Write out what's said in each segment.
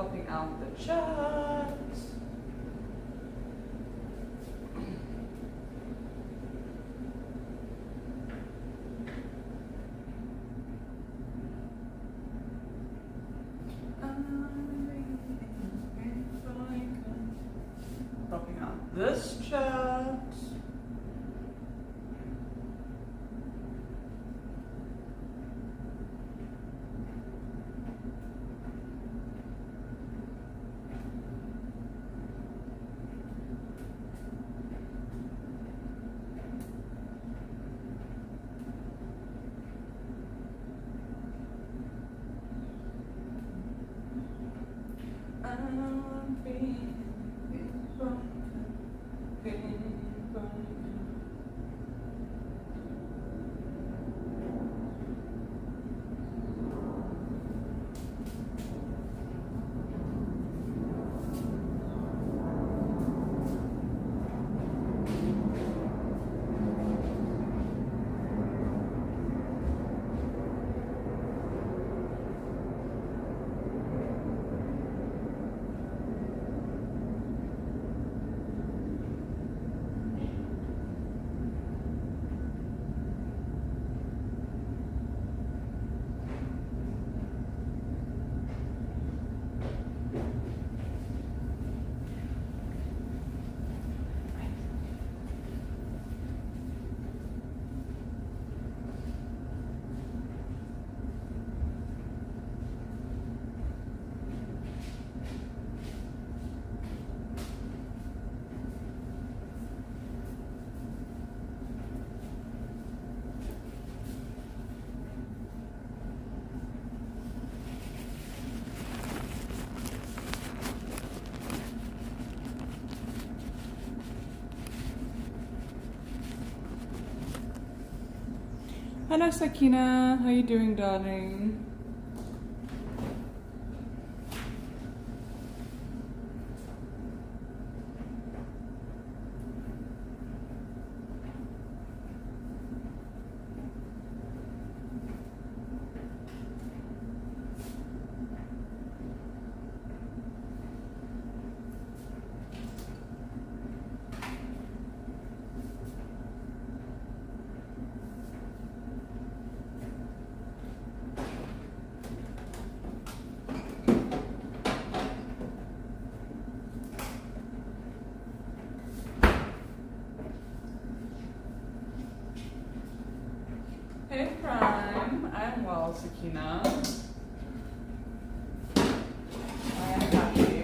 popping out the chat. Popping out this chat. Hello Sakina, how you doing, darling? Hey Prime, I'm well, Sakina. I am happy.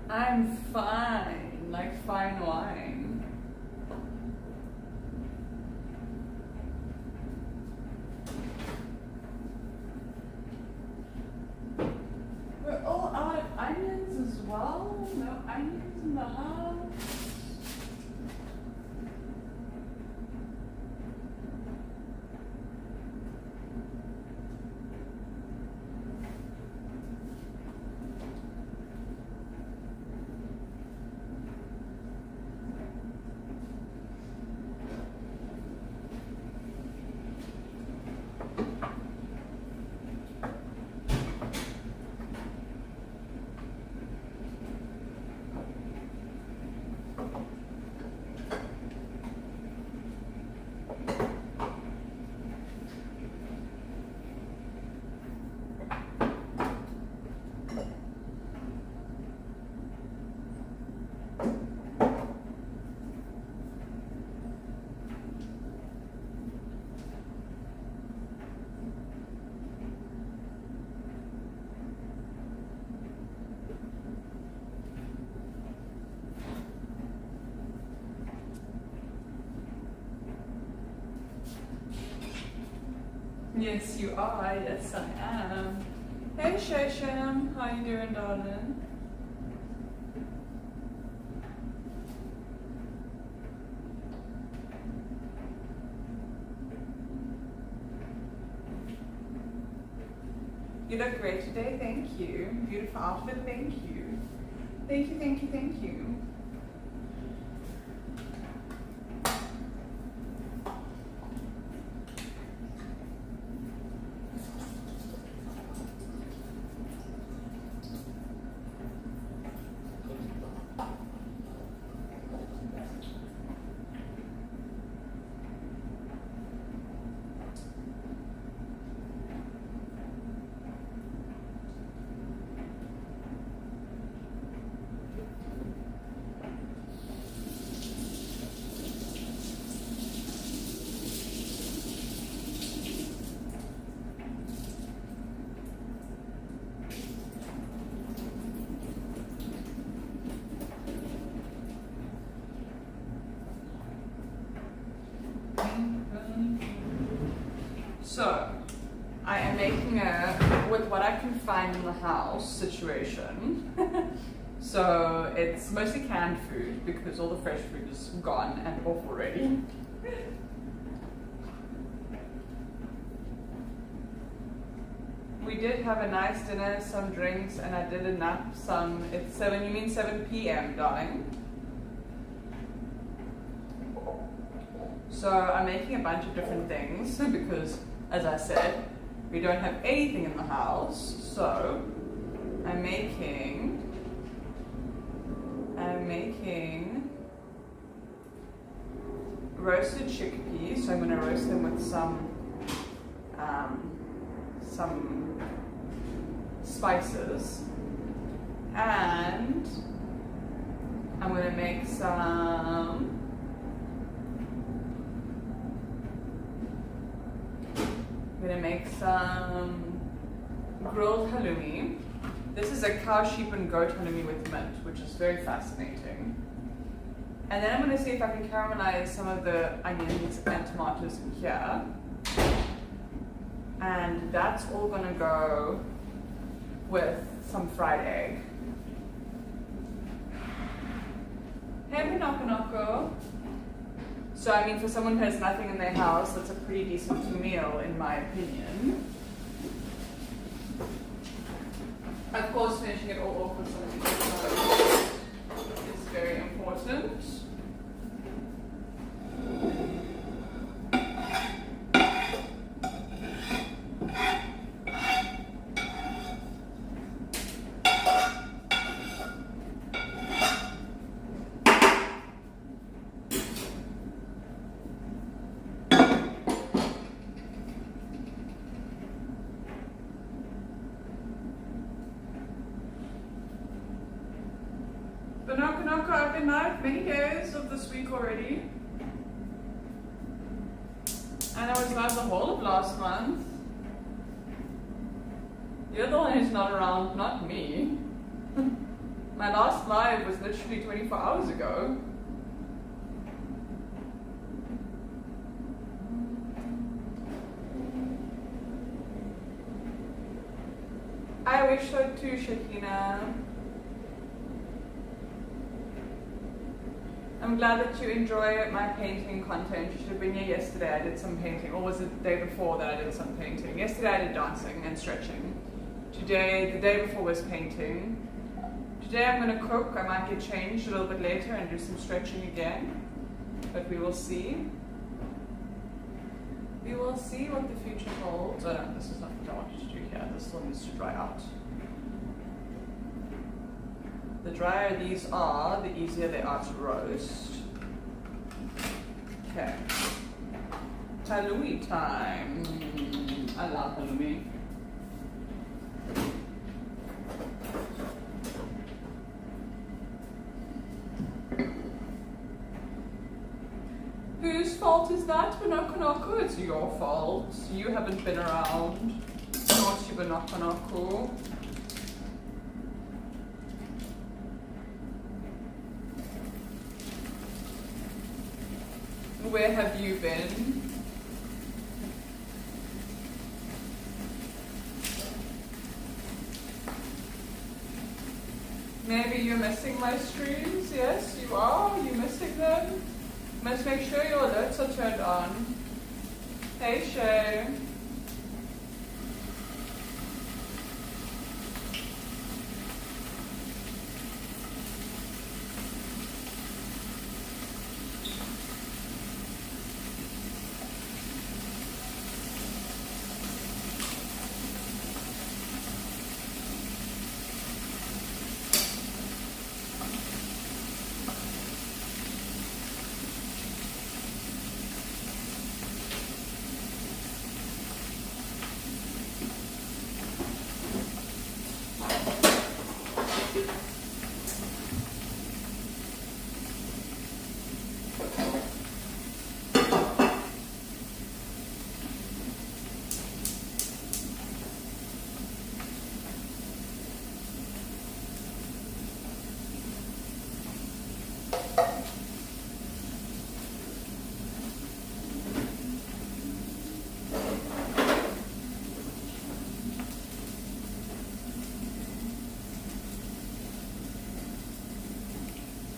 I'm fine, like fine wine. We're all out of onions as well? No onions in the house? Yes, you are. Yes, I am. Hey, Shasham. How you doing, darling? You look great today. Thank you. Beautiful outfit. Thank you. Thank you, thank you, thank you. So, I am making a, with what I can find in the house situation. So, it's mostly canned food because all the fresh food is gone and off already. We did have a nice dinner, some drinks, and I did a nap. It's 7, you mean 7 p.m., darling? So I'm making a bunch of different things because, as I said, we don't have anything in the house. So I'm making roasted chickpeas. So I'm going to roast them with some spices, and I'm going to make some grilled halloumi. This is a cow, sheep, and goat halloumi with mint, which is very fascinating. And then I'm going to see if I can caramelize some of the onions and tomatoes in here. And that's all going to go with some fried egg. Hey, Minoko. So, I mean, for someone who has nothing in their house, that's a pretty decent meal, in my opinion. Of course, finishing it all off with something is very important. Banaka, I've been live many days of this week already. And I was live the whole of last month. You're the one who's not around, not me. My last live was literally 24 hours ago. I wish so too, Shakina. I'm glad that you enjoy my painting content. You should have been here yesterday. I did some painting, or was it the day before that I did some painting? Yesterday I did dancing and stretching. Today, the day before was painting. Today I'm going to cook. I might get changed a little bit later and do some stretching again. But we will see. We will see what the future holds. This is not what I wanted to do here. This still needs to dry out. The drier these are, the easier they are to roast. Okay. Halloumi time. I love halloumi. Whose fault is that, Banoko? It's your fault. You haven't been around. Naughty Banoko. Where have you been? you're missing my streams? Yes, you are. You're missing them. Must make sure your alerts are turned on. Hey, Shay.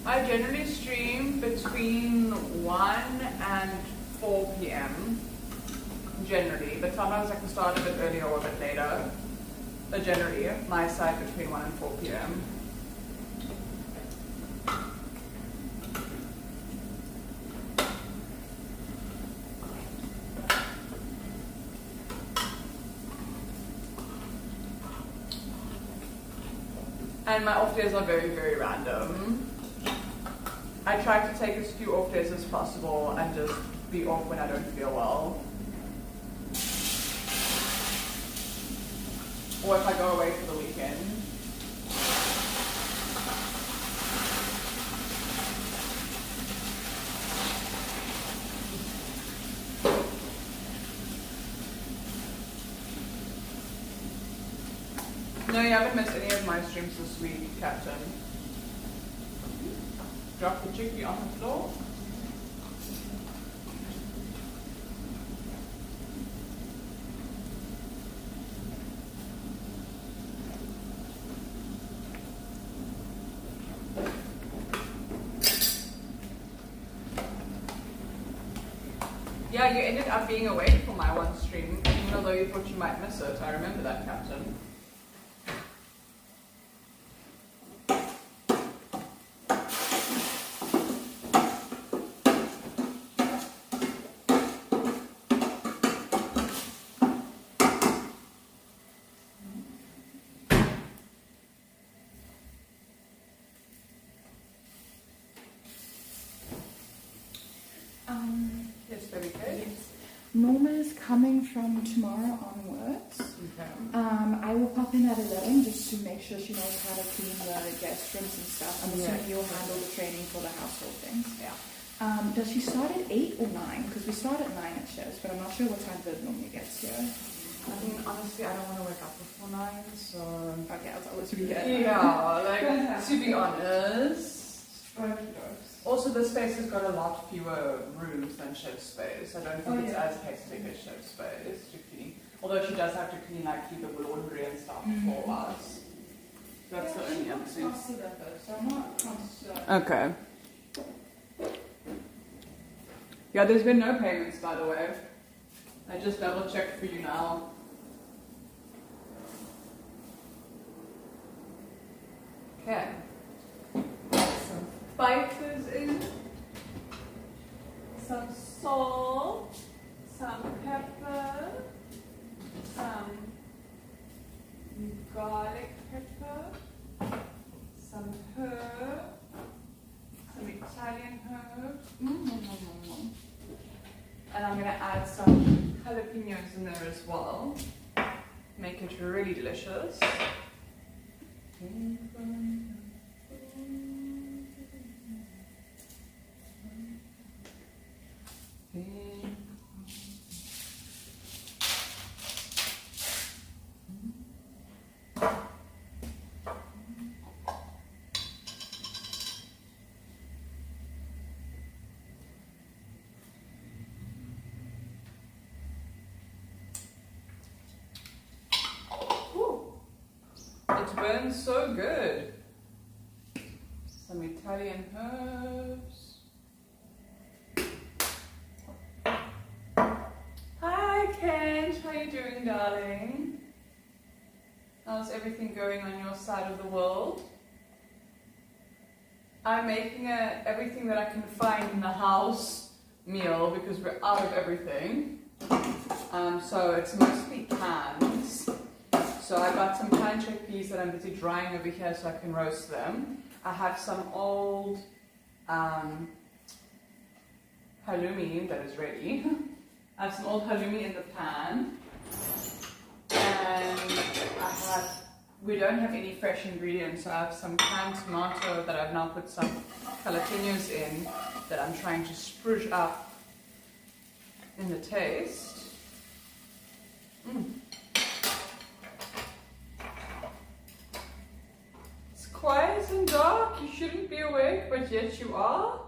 I generally stream between 1 and 4 p.m. generally, but sometimes I can start a bit earlier or a bit later. But generally, my side between 1 and 4 p.m. And my off days are very, very random. I try to take as few off days as possible and just be off when I don't feel well. Or if I go away for the weekend. No, you haven't missed any of my streams this week, Captain. Drop the chicky on the floor. Yeah, you ended up being awake for my one stream, even though you thought you might miss it. I remember that, Captain. Yes, very good. Yes. Norma is coming from tomorrow onwards. Okay. I will pop in at 11 just to make sure she knows how to clean the guest rooms and stuff. I'm assuming you'll handle the training for the household things. Yeah. Does she start at 8 or 9? Because we start at 9 at shows, but I'm not sure what time Viv normally gets here. I mean, honestly, I don't want to wake up before 9, so... Okay, I'll tell her to be here. Yeah, like, to be honest. Also, the space has got a lot fewer rooms than chef space. I don't think it's as hectic as chef space to clean. Although she does have to clean, like, do the laundry and stuff for us. That's the only other thing. So I'm not concerned. Okay. Yeah, there's been no payments, by the way. I just double checked for you now. Okay. Some spices in. Some salt. Some pepper. Some garlic pepper. Some herb. Some Italian herbs. And I'm going to add some jalapenos in there as well. Make it really delicious. It burns so good. some Italian herbs. Hi Kent, how you doing, darling? How's everything going on your side of the world? I'm making everything that I can find in the house meal because we're out of everything. So it's mostly cans. So I got some canned chickpeas that I'm busy drying over here so I can roast them. I have some old halloumi that is ready. I have some old halloumi in the pan. And we don't have any fresh ingredients, so I have some canned tomato that I've now put some jalapenos in that I'm trying to spruce up in the taste. It's quiet and dark, you shouldn't be awake, but yet you are.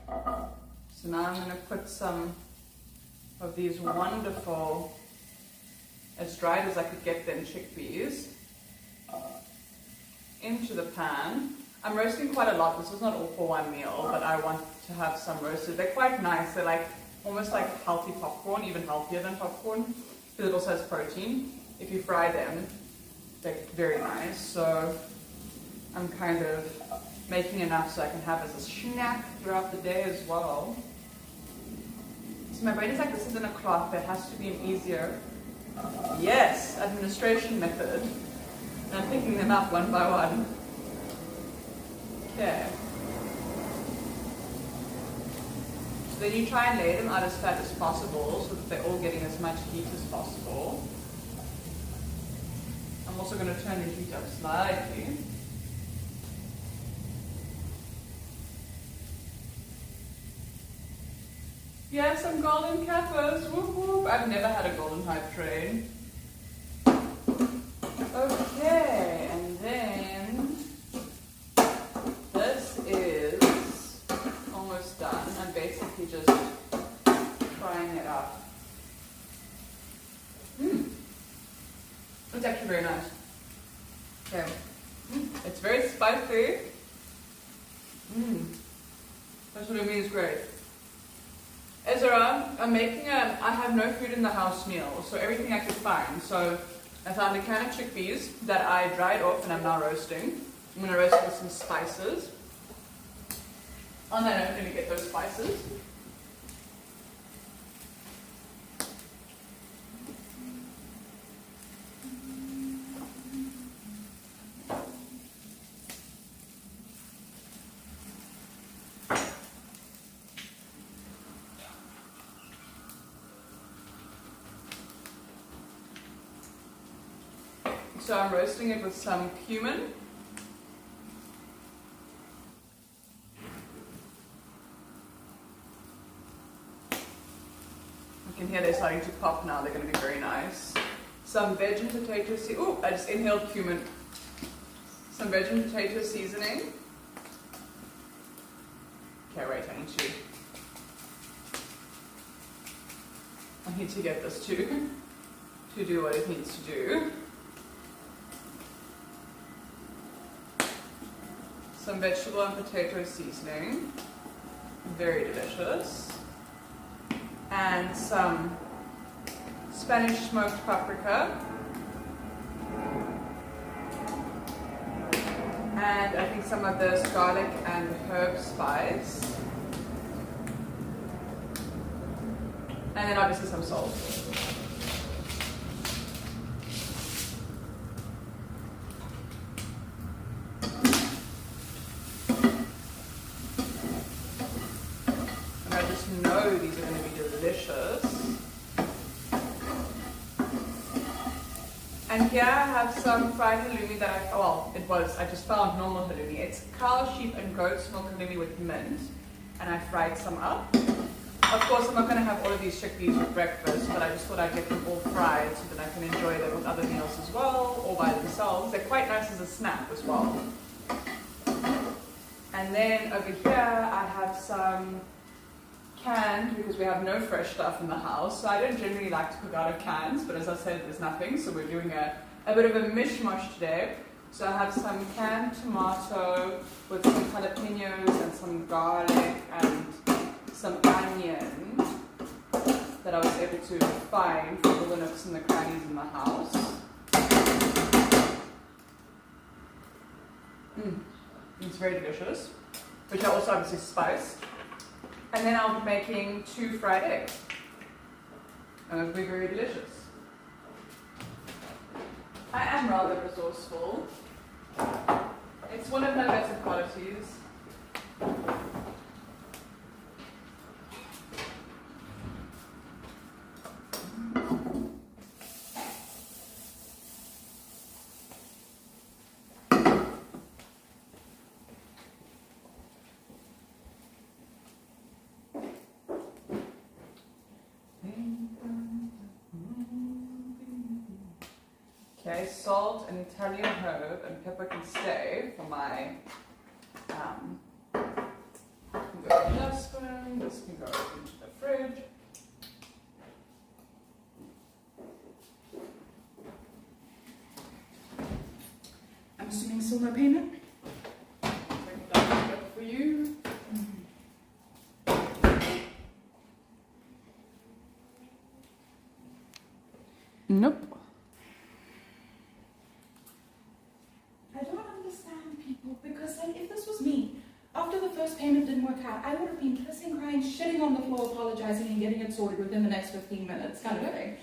So now I'm going to put some of these wonderful, as dried as I could get them, chickpeas into the pan. I'm roasting quite a lot. This is not all for one meal, but I want to have some roasted. They're quite nice. They're like almost like healthy popcorn, even healthier than popcorn, because it also has protein. If you fry them, they're very nice. So I'm kind of making enough so I can have as a snack throughout the day as well. So my brain is like, this isn't a cloth. There has to be an easier, yes, administration method. And I'm picking them up one by one. Okay. So then you try and lay them out as flat as possible so that they're all getting as much heat as possible. I'm also going to turn the heat up slightly. Yeah, some golden cappers. Whoop whoop. I've never had a golden hype train. Okay, and then this is almost done. I'm basically just frying it up. It's actually very nice. Okay. It's very spicy. That's what it means, great. Ezra, I'm making I have no food in the house meal, so everything I could find. So I found a can of chickpeas that I dried off and I'm now roasting. I'm going to roast it with some spices. On that note, I'm going to get those spices. So I'm roasting it with some cumin. You can hear they're starting to pop now, they're going to be very nice. Some veg and potato seasoning. Ooh, I just inhaled cumin. Some veg and potato seasoning. Okay, wait, I need to get this to do what it needs to do. Some vegetable and potato seasoning, very delicious, and some Spanish smoked paprika, and I think some of this garlic and herb spice, and then obviously some salt. Know these are going to be delicious. And here I have some fried halloumi that I just found normal halloumi. It's cow, sheep and goat's milk halloumi with mint, and I fried some up. Of course, I'm not going to have all of these chickpeas with breakfast, but I just thought I'd get them all fried so that I can enjoy them with other meals as well, or by themselves. They're quite nice as a snack as well. And then over here I have some canned, because we have no fresh stuff in the house, so I don't generally like to cook out of cans, but as I said, there's nothing, so we're doing a bit of a mishmash today. So I have some canned tomato with some jalapenos and some garlic and some onion that I was able to find from all the nooks and the crannies in the house. It's very delicious, which I also obviously spiced. And then I'll be making 2 fried eggs. And it'll be very delicious. I am rather resourceful. It's one of my better qualities. Okay, salt and Italian herb and pepper can stay for my can go in the dustbin, this can go into the fridge. I'm assuming still no payment? Bring that up for you. Nope. I don't understand people, because like if this was me, after the first payment didn't work out, I would have been kissing, crying, shitting on the floor, apologizing and getting it sorted within the next 15 minutes kind of thing.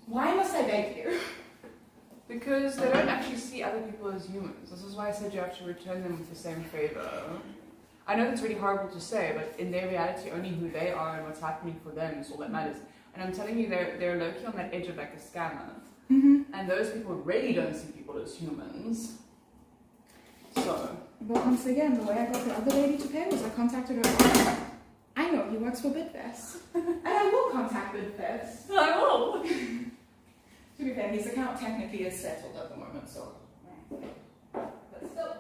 Why must I beg you? Because they don't actually see other people as humans. This is why I said you have to return them with the same favor. I know that's really horrible to say, but in their reality, only who they are and what's happening for them is all that matters. And I'm telling you, they're low-key on that edge of like a scammer. And those people really don't see people as humans. So. But once again, the way I got the other lady to pay was I contacted her. I know he works for Bitfest. And I will contact Bitfest. I will. To be fair, his account technically is settled at the moment, so. But still.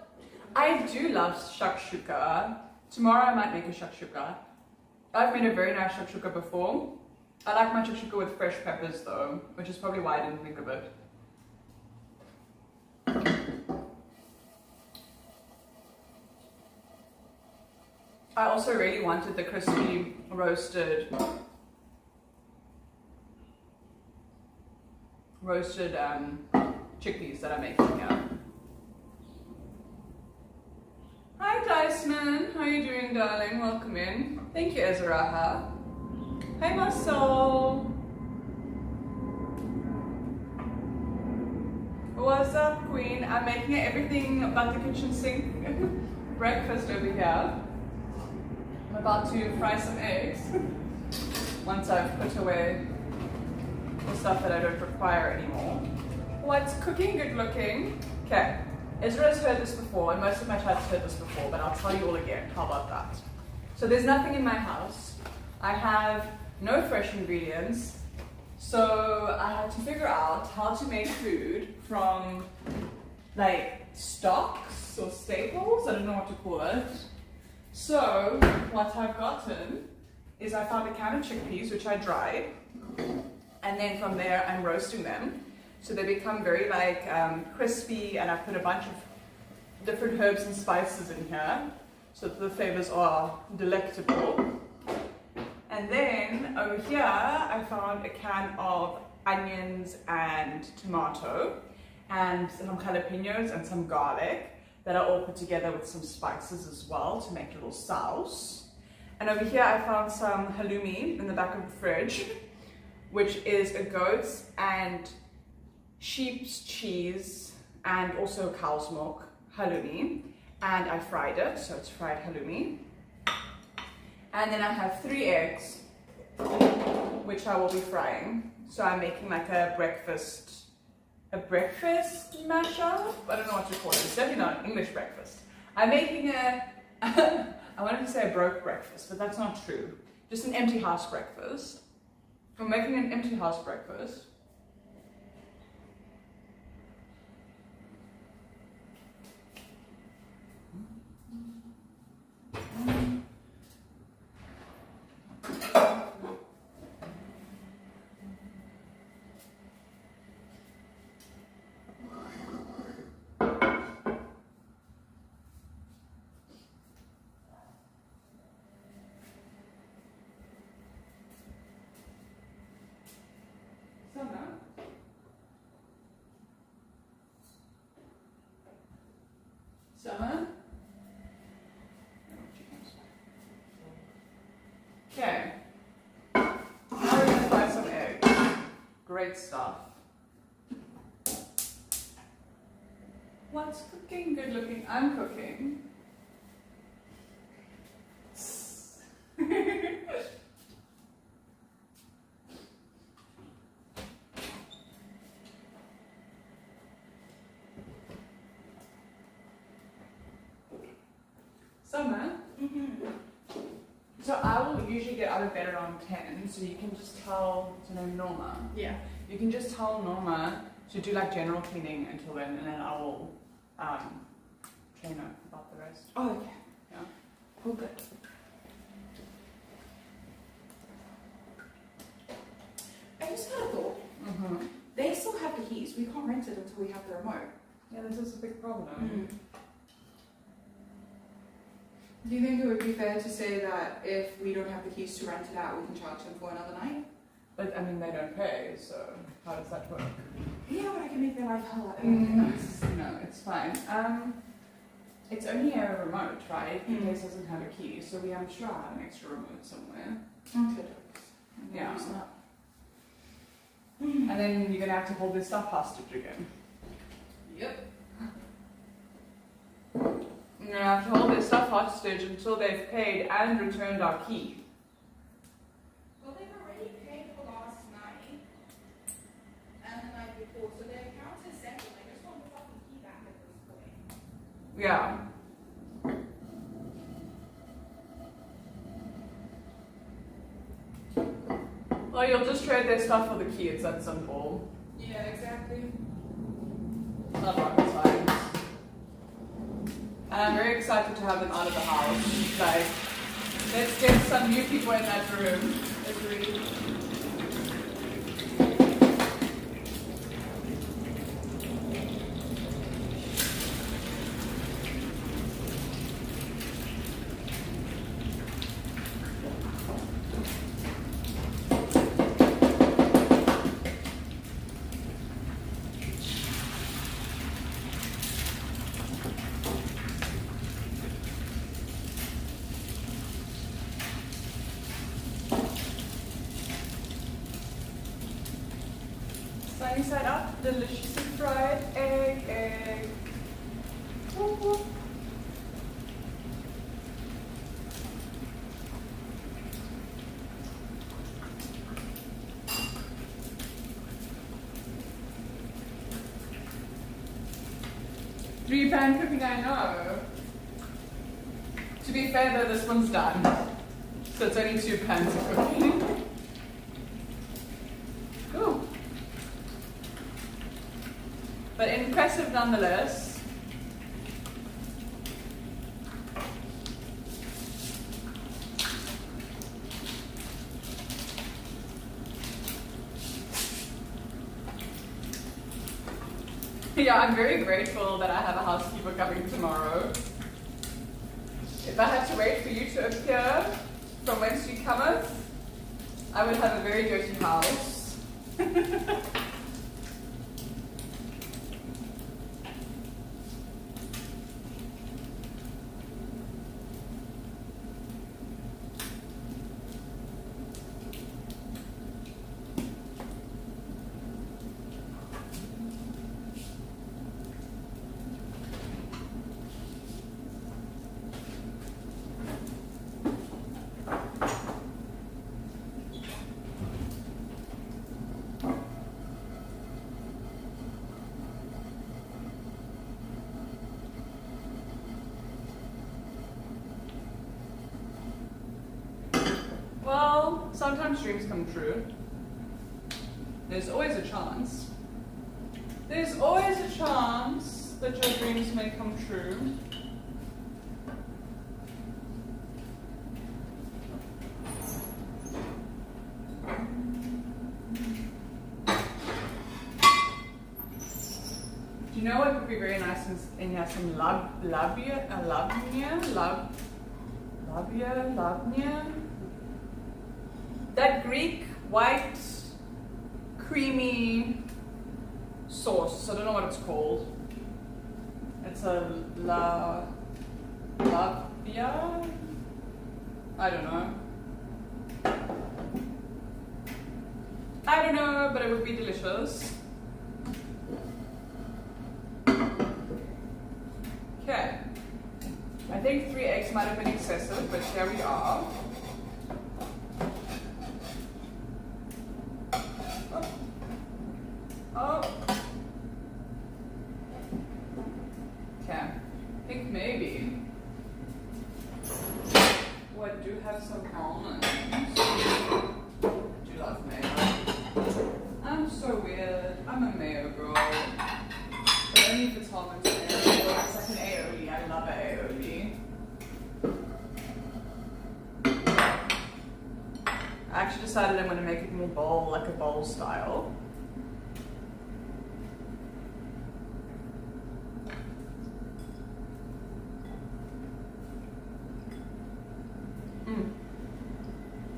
I do love shakshuka. Tomorrow I might make a shakshuka. I've made a very nice shakshuka before. I like my shakshuka with fresh peppers though, which is probably why I didn't think of it. I also really wanted the crispy roasted chickpeas that I'm making here. Hi Dyson, how are you doing, darling? Welcome in. Thank you, Ezraha. Hi Marcel. What's up, Queen? I'm making everything but the kitchen sink breakfast over here. I'm about to fry some eggs once I've put away the stuff that I don't require anymore. What's cooking good looking? Okay, Ezra's heard this before, and most of my chat's heard this before, but I'll tell you all again. How about that? So there's nothing in my house. I have no fresh ingredients, so I had to figure out how to make food from like stocks or staples. I don't know what to call it. So what I've gotten is I found a can of chickpeas, which I dried, and then from there I'm roasting them. So they become very like crispy, and I put a bunch of different herbs and spices in here, so that the flavors are delectable. And then over here I found a can of onions and tomato, and some jalapenos and some garlic that are all put together with some spices as well to make a little sauce. And over here I found some halloumi in the back of the fridge, which is a goat's and sheep's cheese and also cow's milk halloumi, and I fried it, so it's fried halloumi. And then I have 3 eggs, which I will be frying. So I'm making like a breakfast mashup? I don't know what to call it. It's definitely not an English breakfast. I'm making I wanted to say a broke breakfast, but that's not true. Just an empty house breakfast. I'm making an empty house breakfast. Okay. Now we're going to fry some eggs. Great stuff. What's cooking? Good looking. I'm cooking. Summer. So I will usually get out of bed around 10, so you can just tell, Norma. Yeah. You can just tell Norma to do like general cleaning until then, and then I will train her about the rest. Oh, okay. Yeah. Oh, good. I just had a thought. They still have the keys. We can't rent it until we have the remote. Yeah, this is a big problem. Do you think it would be fair to say that if we don't have the keys to rent it out, we can charge them for another night? But I mean, they don't pay, so how does that work? Yeah, but I can make their life hell out. No, it's fine. It's only a remote, right? The place doesn't have a key, so I'm sure I have an extra remote somewhere. Okay. Yeah. And then you're gonna have to hold this stuff hostage again. Yep. You're gonna have to hold this stuff hostage until they've paid and returned our key. Well, they've already paid for last night and the night before, so their account is settled. I just want the fucking key back at this point. Yeah. Well, you'll just trade their stuff for the key, it's that simple. Yeah, exactly. Not rocket science. And I'm very excited to have them out of the house. Like, let's get some new people in that room. Agreed. Sunny side up, deliciously fried egg. Whoop, whoop. Three-pan cooking, I know. To be fair though, this one's done. So it's only 2 pans of cooking. Cool. But impressive nonetheless. Yeah, I'm very grateful that I have a housekeeper coming tomorrow. If I had to wait for you to appear from whence you cometh, I would have a very dirty house. Well, sometimes dreams come true. There's always a chance. There's always a chance that your dreams may come true. Do you know what would be very nice in here? Some labia? That Greek white creamy sauce. I don't know what it's called. It's a labia? I don't know. I don't know, but it would be delicious. Okay. I think 3 eggs might have been excessive, but here we are. Oh. Okay. I think maybe. Oh, I do have some almonds. I do love mayo. I'm so weird. I'm a mayo girl. But only if it's almonds mayo. It's like an aioli. I love an aioli. I actually decided I'm going to make it more bowl, like a bowl style.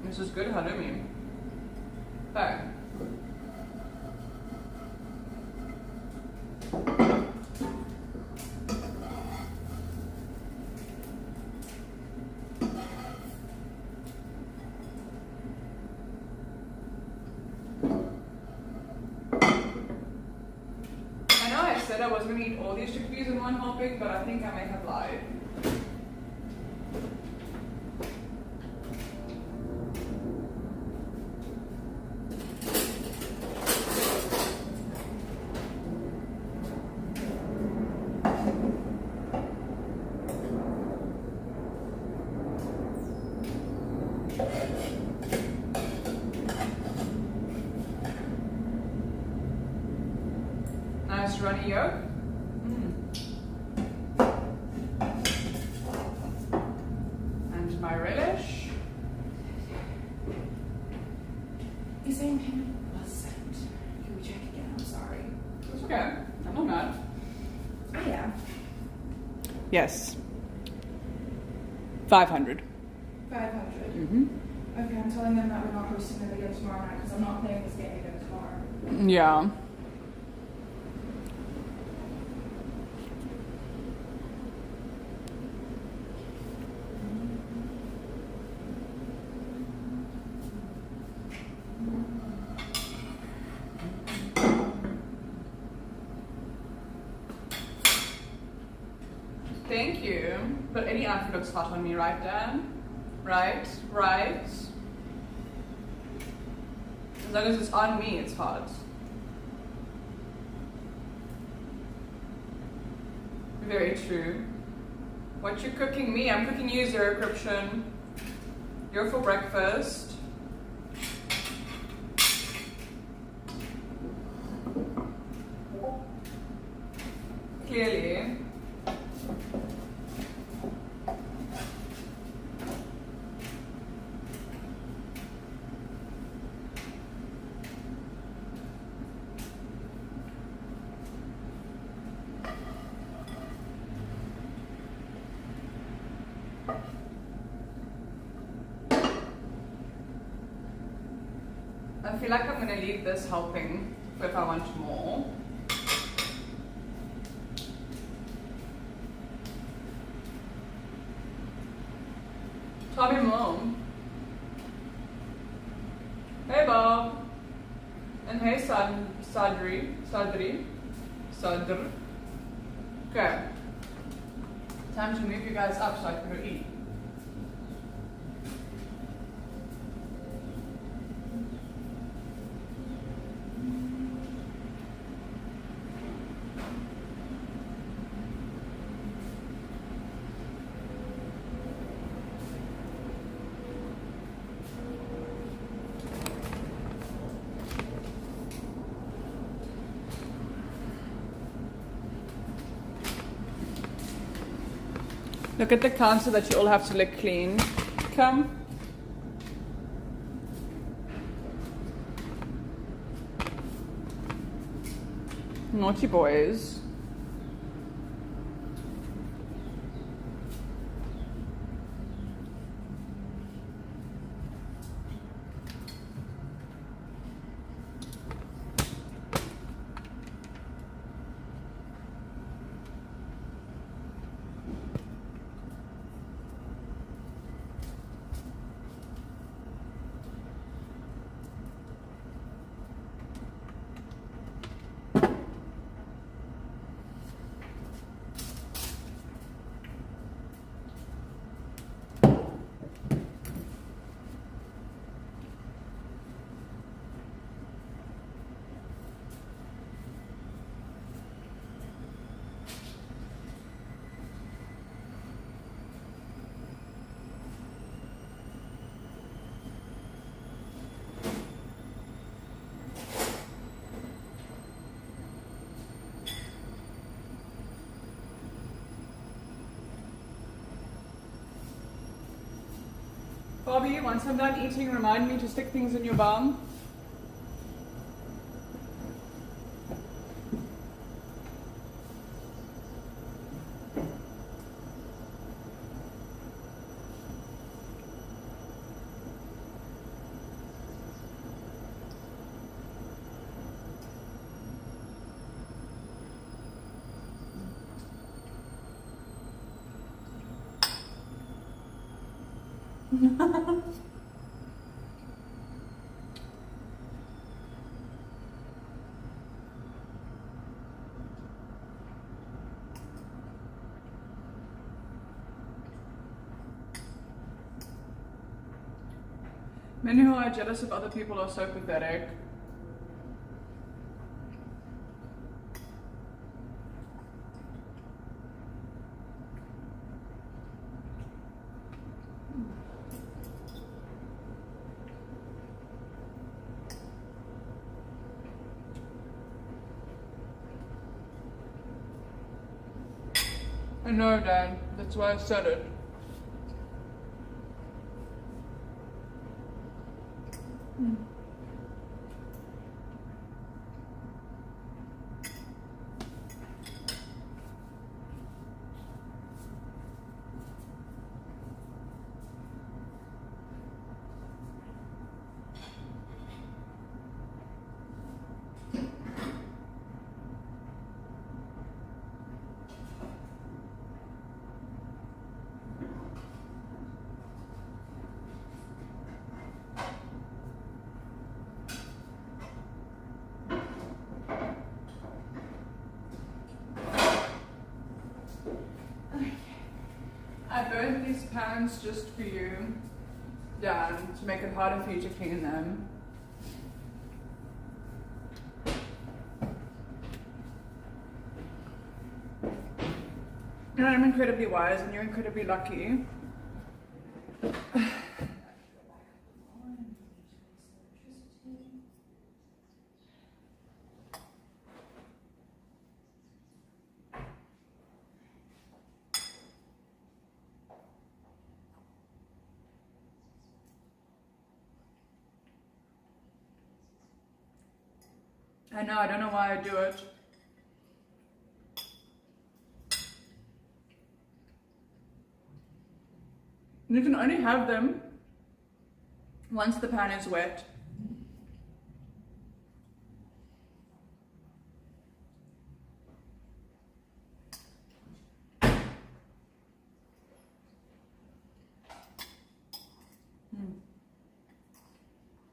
This is good halloumi. Okay. I know I said I was going to eat all these chickpeas in one helping, but I think I may have lied. Nice runny yolk. And my relish. You're saying payment was sent. Can we check again? I'm sorry. It's okay. I'm not mad. Oh yeah. Yes. 500. 500. Mm-hmm. Okay, I'm telling them that we're not hosting it again tomorrow night because I'm not playing this game again tomorrow. Yeah. Thank you. But any outfit looks hot on me, right, Dan? Right? Right? As long as it's on me, it's hot. Very true. What you cooking me? I'm cooking you, Zero Encryption. You're for breakfast. Clearly. I feel like I'm going to leave this helping if I want more. Tommy Mom. Hey Bob. And hey Sadri. Okay. Time to move you guys up so I can go eat. Look at the counter that you all have to lick clean. Come. Naughty boys. Bobby, once I'm done eating, remind me to stick things in your bum. Many who are jealous of other people are so pathetic. I know, Dan. That's why I said it. I burned these pans just for you, Dan, to make it harder for you to clean them. And I'm incredibly wise and you're incredibly lucky. I know, I don't know why I do it. You can only have them once the pan is wet.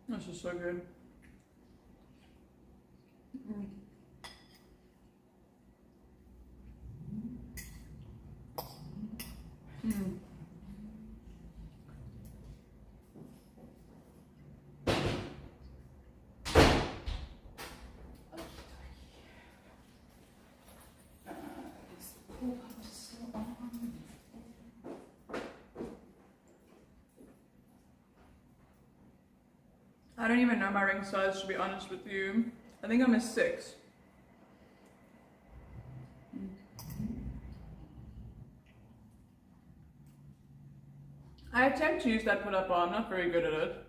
This is so good. I don't even know my ring size, to be honest with you. I think I'm a 6. I attempt to use that pull-up bar, I'm not very good at it.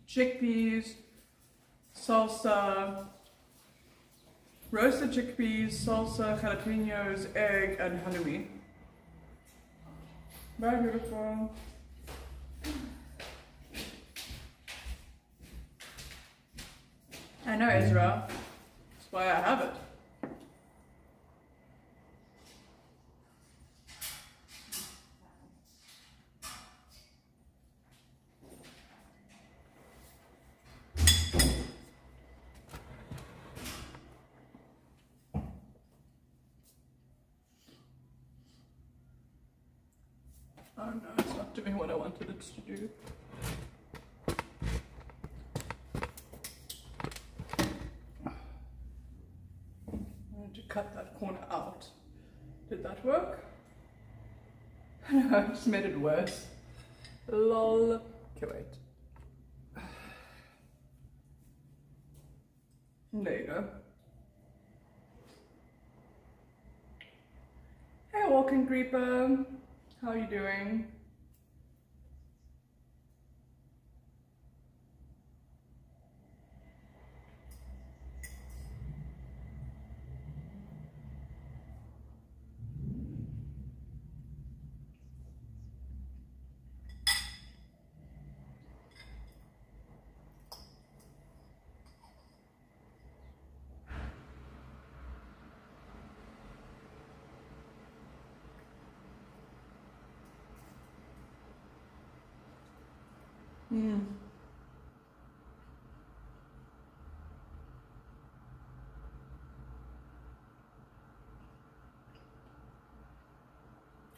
Chickpeas, salsa, roasted chickpeas, salsa, jalapenos, egg, and halloumi. Very beautiful. I know, Ezra. That's why I have it. Oh no, it's not doing what I wanted it to do. I need to cut that corner out. Did that work? I just made it worse. Lol. Okay, wait. There you go. Hey, walking creeper. How are you doing?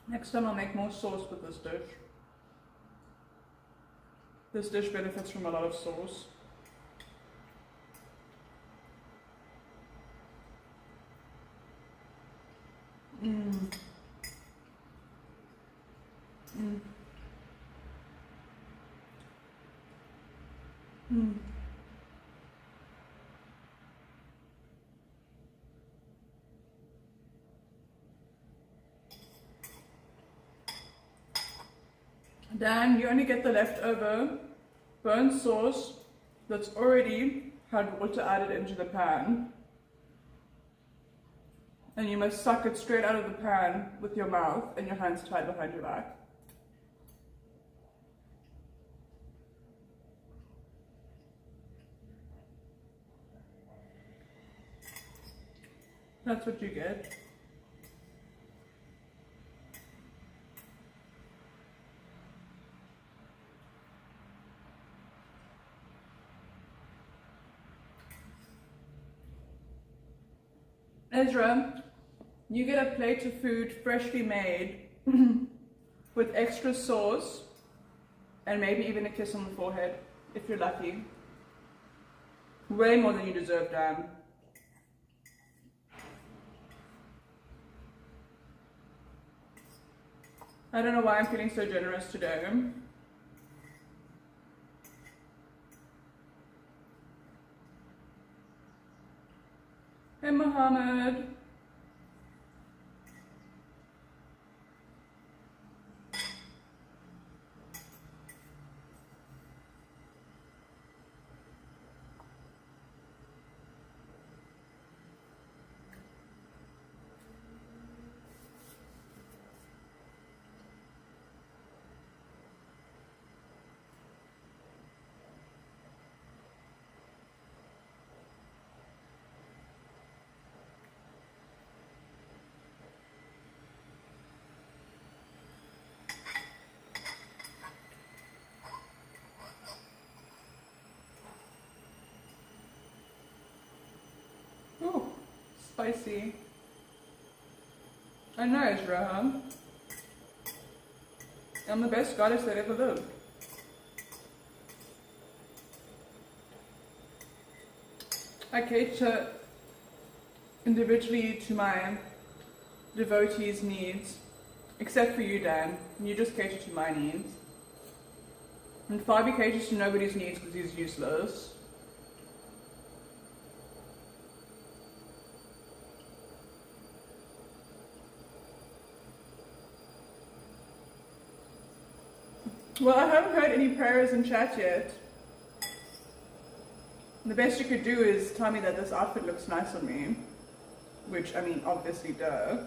Next time I'll make more sauce with this dish. This dish benefits from a lot of sauce. Dan, you only get the leftover burnt sauce that's already had water added into the pan. And you must suck it straight out of the pan with your mouth and your hands tied behind your back. That's what you get. Ezra, you get a plate of food freshly made with extra sauce and maybe even a kiss on the forehead if you're lucky. Way more than you deserve, Dan. I don't know why I'm feeling so generous today. Hey, Mohammed. Ooh, spicy. I know, Ezra, huh? I'm the best goddess that ever lived. I cater individually to my devotees' needs, except for you, Dan. You just cater to my needs. And Fabi caters to nobody's needs because he's useless. Well, I haven't heard any prayers in chat yet. The best you could do is tell me that this outfit looks nice on me. Which, I mean, obviously, duh.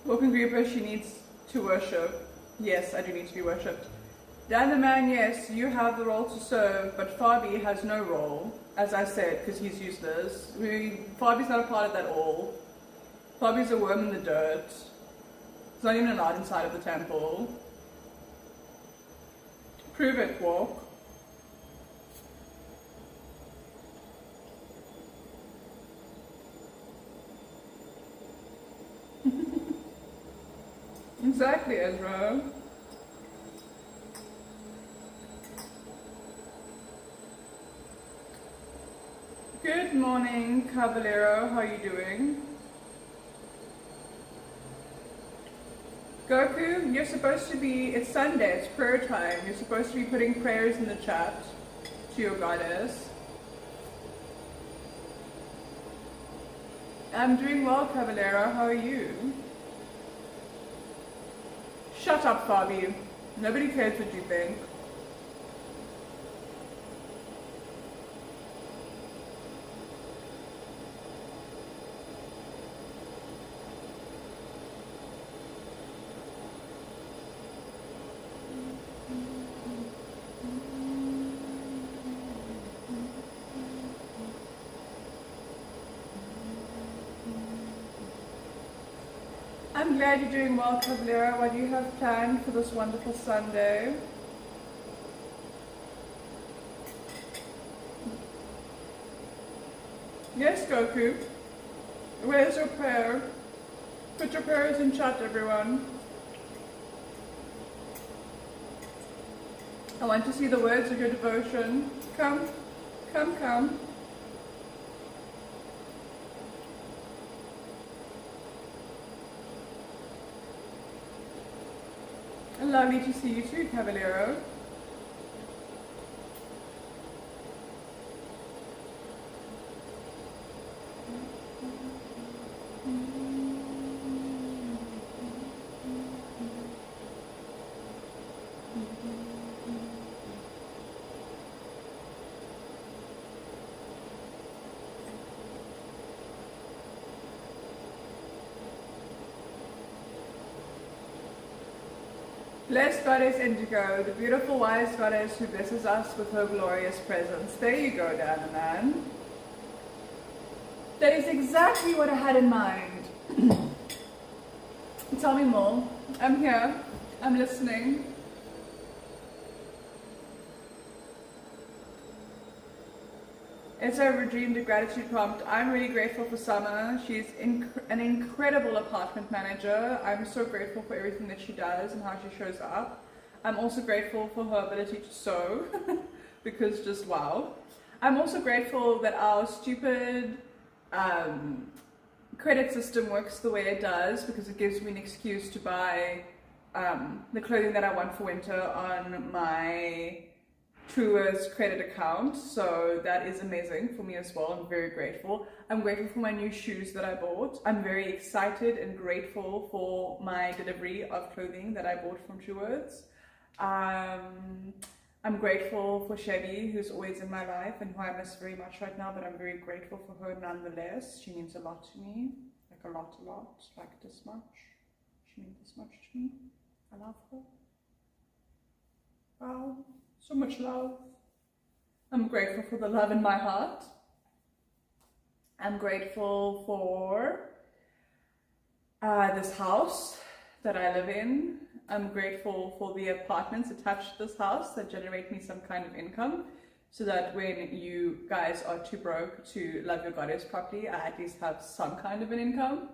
Walking Grieper, she needs to worship. Yes, I do need to be worshipped. Dan the man, yes, you have the role to serve, but Fabi has no role, as I said, because he's useless. Fabi's not a part of that all. Fabi's a worm in the dirt. He's not even allowed inside of the temple. Prove it, Walk. Exactly, Ezra. Good morning, Caballero. How are you doing? Goku, you're supposed to be, it's Sunday, it's prayer time. You're supposed to be putting prayers in the chat to your goddess. I'm doing well, Caballero. How are you? Shut up, Fabi. Nobody cares what you think. I'm glad you're doing well, Caballero. What do you have planned for this wonderful Sunday? Yes, Goku. Where's your prayer? Put your prayers in chat, everyone. I want to see the words of your devotion. Come, come, come. Lovely to see you too, Caballero. Blessed Goddess Indigo, the beautiful wise Goddess who blesses us with her glorious presence. There you go, Diana Man. That is exactly what I had in mind. Tell me more. I'm here. I'm listening. It's a redeemed gratitude prompt. I'm really grateful for Summer. She's an incredible apartment manager. I'm so grateful for everything that she does and how she shows up. I'm also grateful for her ability to sew because just wow. I'm also grateful that our stupid credit system works the way it does because it gives me an excuse to buy the clothing that I want for winter on my True's credit account, so that is amazing for me as well. I'm very grateful. I'm grateful for my new shoes that I bought. I'm very excited and grateful for my delivery of clothing that I bought from True's. I'm grateful for Chevy, who's always in my life and who I miss very much right now, but I'm very grateful for her nonetheless. She means a lot to me, like a lot, like this much. She means this much to me. I love her. Wow. So much love. I'm grateful for the love in my heart. I'm grateful for this house that I live in. I'm grateful for the apartments attached to this house that generate me some kind of income so that when you guys are too broke to love your goddess properly, I at least have some kind of an income.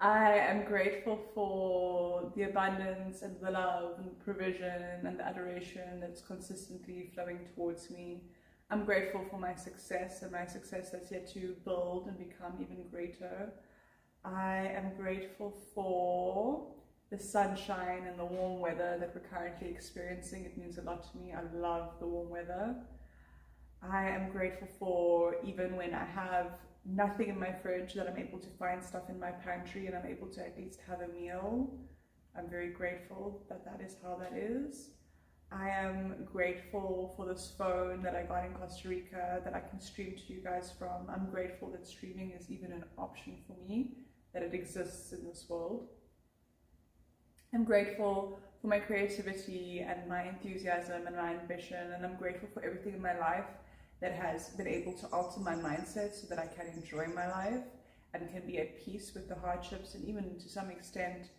I am grateful for the abundance and the love and the provision and the adoration that's consistently flowing towards me. I'm grateful for my success and my success that's yet to build and become even greater. I am grateful for the sunshine and the warm weather that we're currently experiencing. It means a lot to me. I love the warm weather. I am grateful for even when I have nothing in my fridge, that I'm able to find stuff in my pantry and I'm able to at least have a meal. I'm very grateful that that is how that is. I am grateful for this phone that I got in Costa Rica that I can stream to you guys from. I'm grateful that streaming is even an option for me, that it exists in this world. I'm grateful for my creativity and my enthusiasm and my ambition, and I'm grateful for everything in my life that has been able to alter my mindset so that I can enjoy my life and can be at peace with the hardships and even to some extent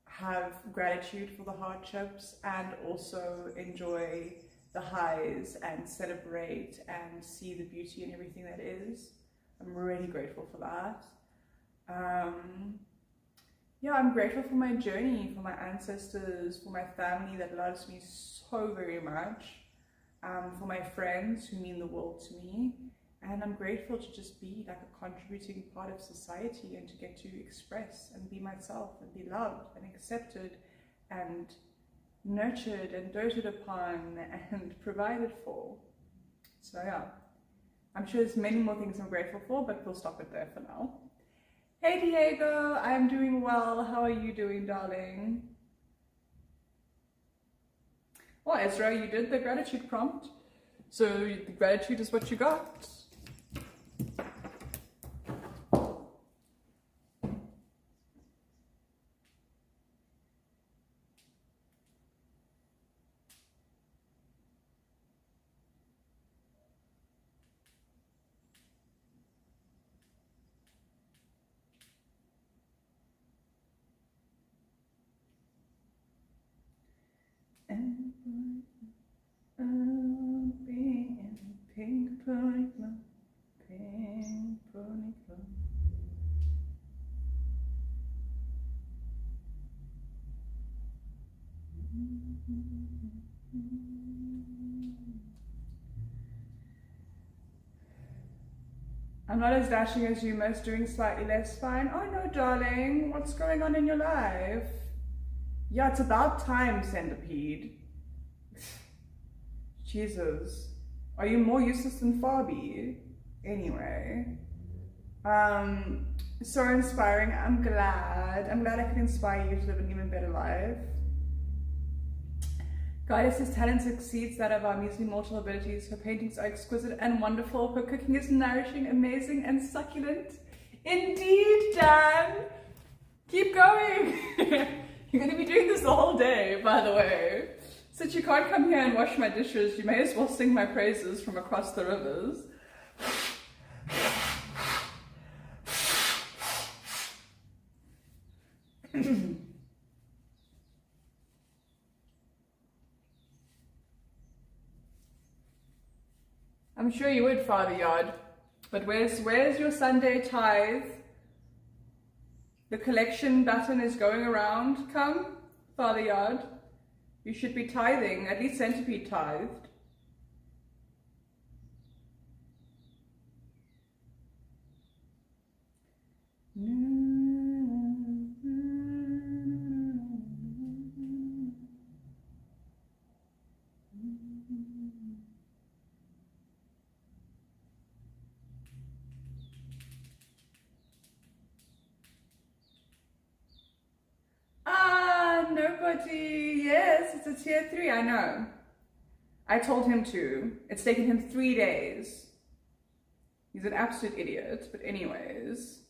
have gratitude for the hardships and also enjoy the highs and celebrate and see the beauty in everything that is. I'm really grateful for that. Yeah, I'm grateful for my journey, for my ancestors, for my family that loves me so very much. for my friends who mean the world to me. And I'm grateful to just be like a contributing part of society and to get to express and be myself and be loved and accepted and nurtured and doted upon and provided for. So yeah, I'm sure there's many more things I'm grateful for, but we'll stop it there for now. Hey Diego, I'm doing well. How are you doing, darling? Well, Ezra, you did the gratitude prompt. So the gratitude is what you got. Being in pink pony club, pink pony club. I'm not as dashing as you, most doing slightly less fine. Oh no, darling, what's going on in your life? Yeah, it's about time, centipede. Jesus. Are you more useless than Fabi? Anyway. So inspiring. I'm glad I could inspire you to live an even better life. Goddess's talent exceeds that of our measly mortal abilities. Her paintings are exquisite and wonderful. Her cooking is nourishing, amazing, and succulent. Indeed, Dan! Keep going! You're going to be doing this the whole day, by the way. Since you can't come here and wash my dishes, you may as well sing my praises from across the rivers. I'm sure you would, Father Yard. But where's your Sunday tithe? The collection button is going around. Come, Father Yard. You should be tithing, at least centipede tithed. Nobody. Yes, it's a tier 3, I know. I told him to. It's taken him 3 days. He's an absolute idiot, but anyways.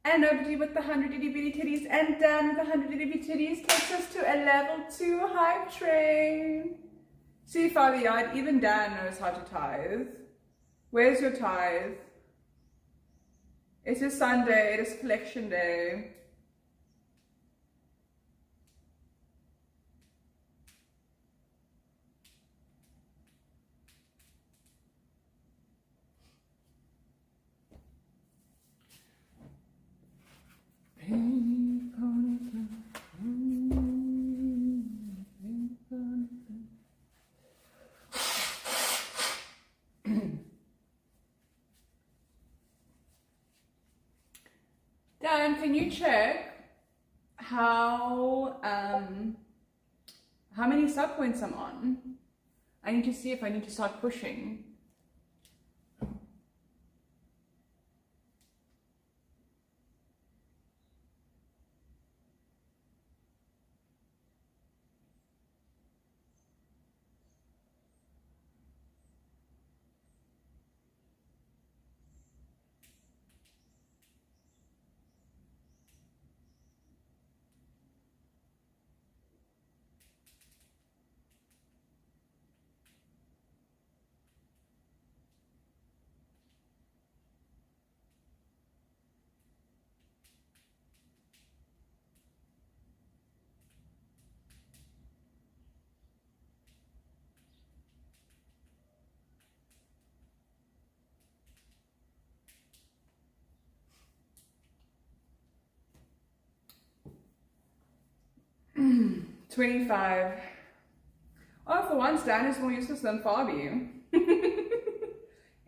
And nobody with the 100 itty bitty titties and Dan with the 100 itty bitty titties takes us to a level 2 hype train. See, Father Yard, even Dan knows how to tithe. Where's your tithe? It is Sunday, it is collection day. Dan, can you check how many sub points I'm on? I need to see if I need to start pushing. $25. Oh, for once, Dan is more useless than Fabi.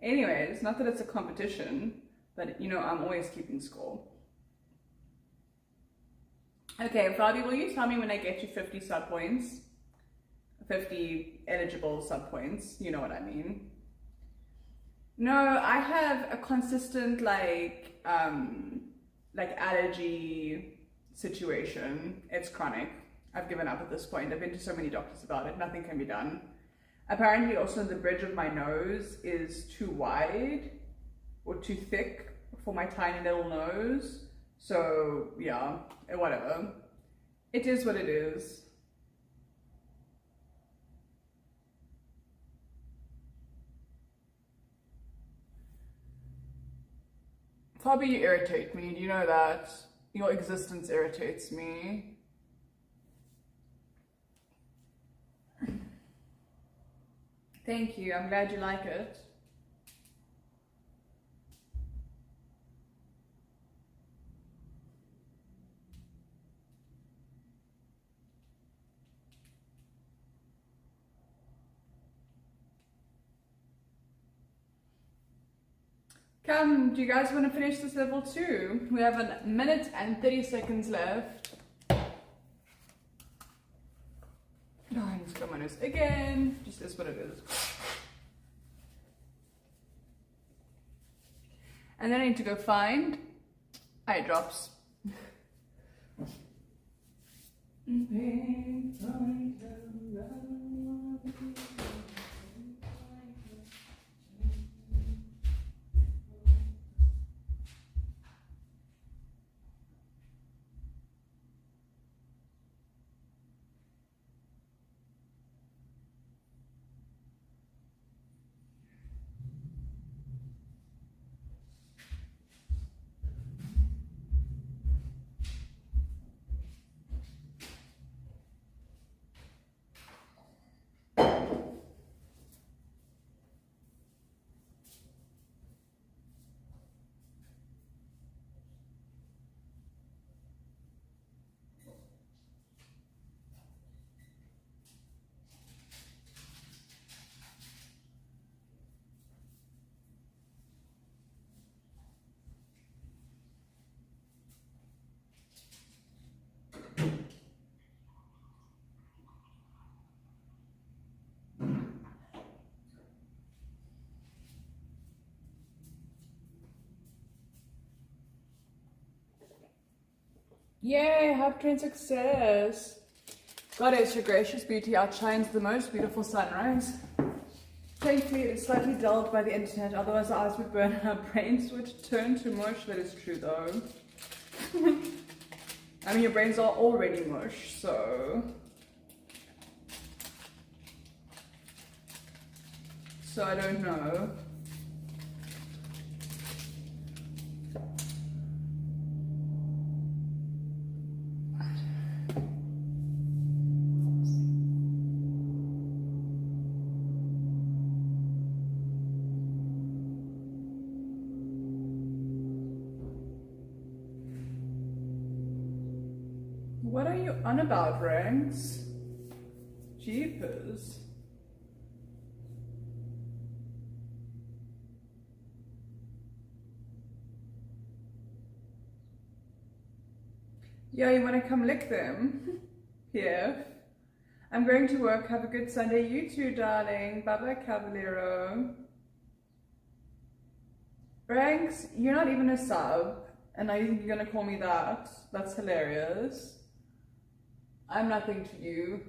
Anyways, not that it's a competition, but you know, I'm always keeping score. Okay, Fabi, will you tell me when I get you 50 sub points? 50 eligible sub points, you know what I mean. No, I have a consistent like allergy situation. It's chronic. I've given up at this point. I've been to so many doctors about it. Nothing can be done. Apparently also the bridge of my nose is too wide or too thick for my tiny little nose. So yeah, whatever. It is what it is. Fabi, you irritate me. Do you know that? Your existence irritates me. Thank you. I'm glad you like it. Come, do you guys want to finish this level 2? We have a minute and 30 seconds left. Oh, I need to go my nose again. Just is what it is. And then I need to go find eye drops. Yay, have train success. Goddess, your gracious beauty outshines the most beautiful sunrise. Thankfully, it is slightly dulled by the internet, otherwise our eyes would burn and our brains would turn to mush. That is true though. I mean, your brains are already mush, so... I don't know. What are you on about, Ranks? Jeepers. Yeah, you want to come lick them? Here. I'm going to work. Have a good Sunday. You too, darling. Bye-bye, Cavallero. Ranks, you're not even a sub. And now you think you're going to call me that? That's hilarious. I'm nothing to you.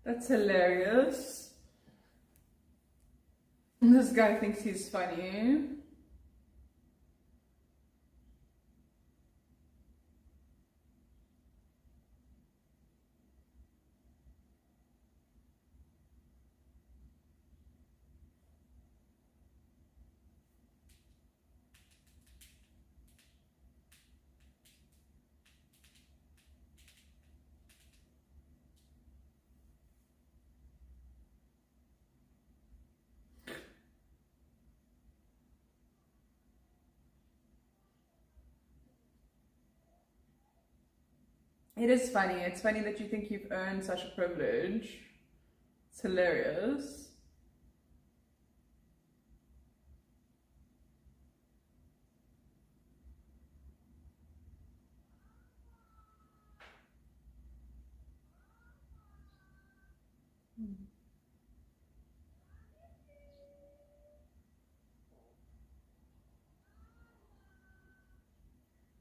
That's hilarious. This guy thinks he's funny. It is funny. It's funny that you think you've earned such a privilege. It's hilarious.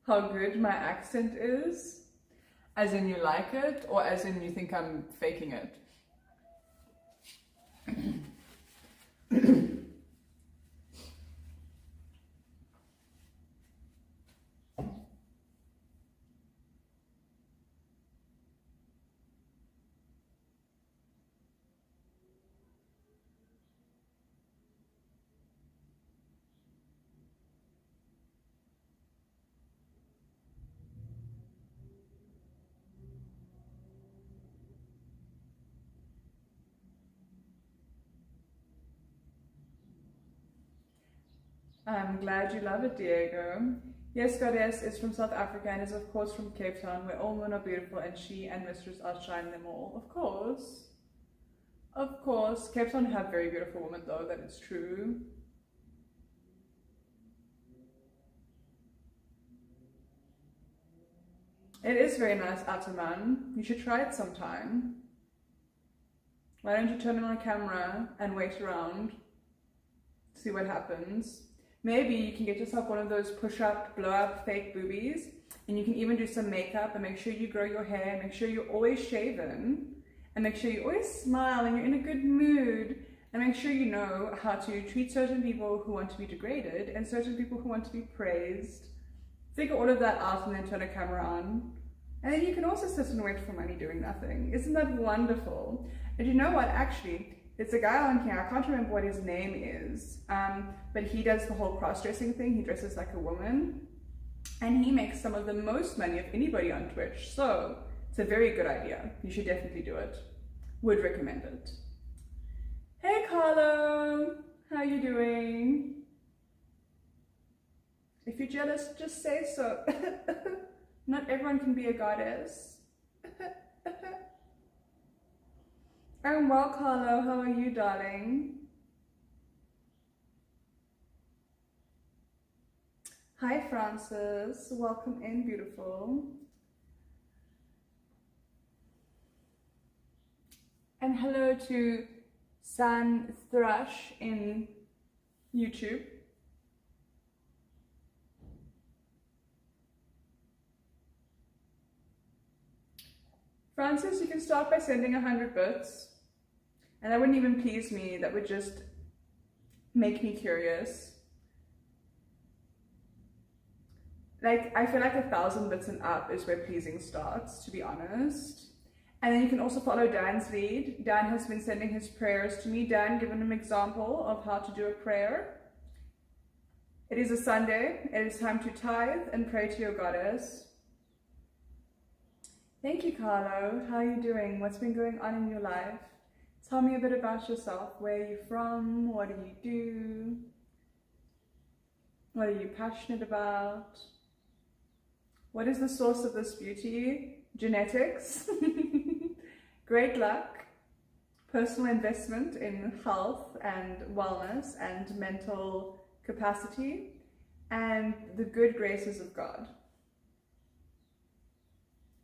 How good my accent is? As in you like it, or as in you think I'm faking it? I'm glad you love it, Diego. Yes, Goddess is from South Africa and is of course from Cape Town, where all women are beautiful and she and Mistress outshine them all. Of course. Of course. Cape Town have very beautiful women though, that is true. It is very nice, Ataman. You should try it sometime. Why don't you turn it on a camera and wait around, see what happens. Maybe you can get yourself one of those push-up, blow-up fake boobies, and you can even do some makeup and make sure you grow your hair, make sure you're always shaven, and make sure you always smile and you're in a good mood, and make sure you know how to treat certain people who want to be degraded and certain people who want to be praised. Figure all of that out and then turn a camera on. And then you can also sit and wait for money doing nothing. Isn't that wonderful? And you know what, actually, there's a guy on here, I can't remember what his name is, but he does the whole cross-dressing thing. He dresses like a woman, and he makes some of the most money of anybody on Twitch. So it's a very good idea. You should definitely do it. Would recommend it. Hey Carlo, how you doing? If you're jealous, just say so. Not everyone can be a goddess. I'm well, Carlo. How are you, darling? Hi, Francis. Welcome in, beautiful. And hello to San Thrush in YouTube. Francis, you can start by sending 100 bits. And that wouldn't even please me. That would just make me curious. Like, I feel like 1,000 bits and up is where pleasing starts, to be honest. And then you can also follow Dan's lead. Dan has been sending his prayers to me. Dan, given an example of how to do a prayer. It is a Sunday. It is time to tithe and pray to your goddess. Thank you, Carlo. How are you doing? What's been going on in your life? Tell me a bit about yourself. Where are you from? What do you do? What are you passionate about? What is the source of this beauty? Genetics, great luck, personal investment in health and wellness and mental capacity, and the good graces of God,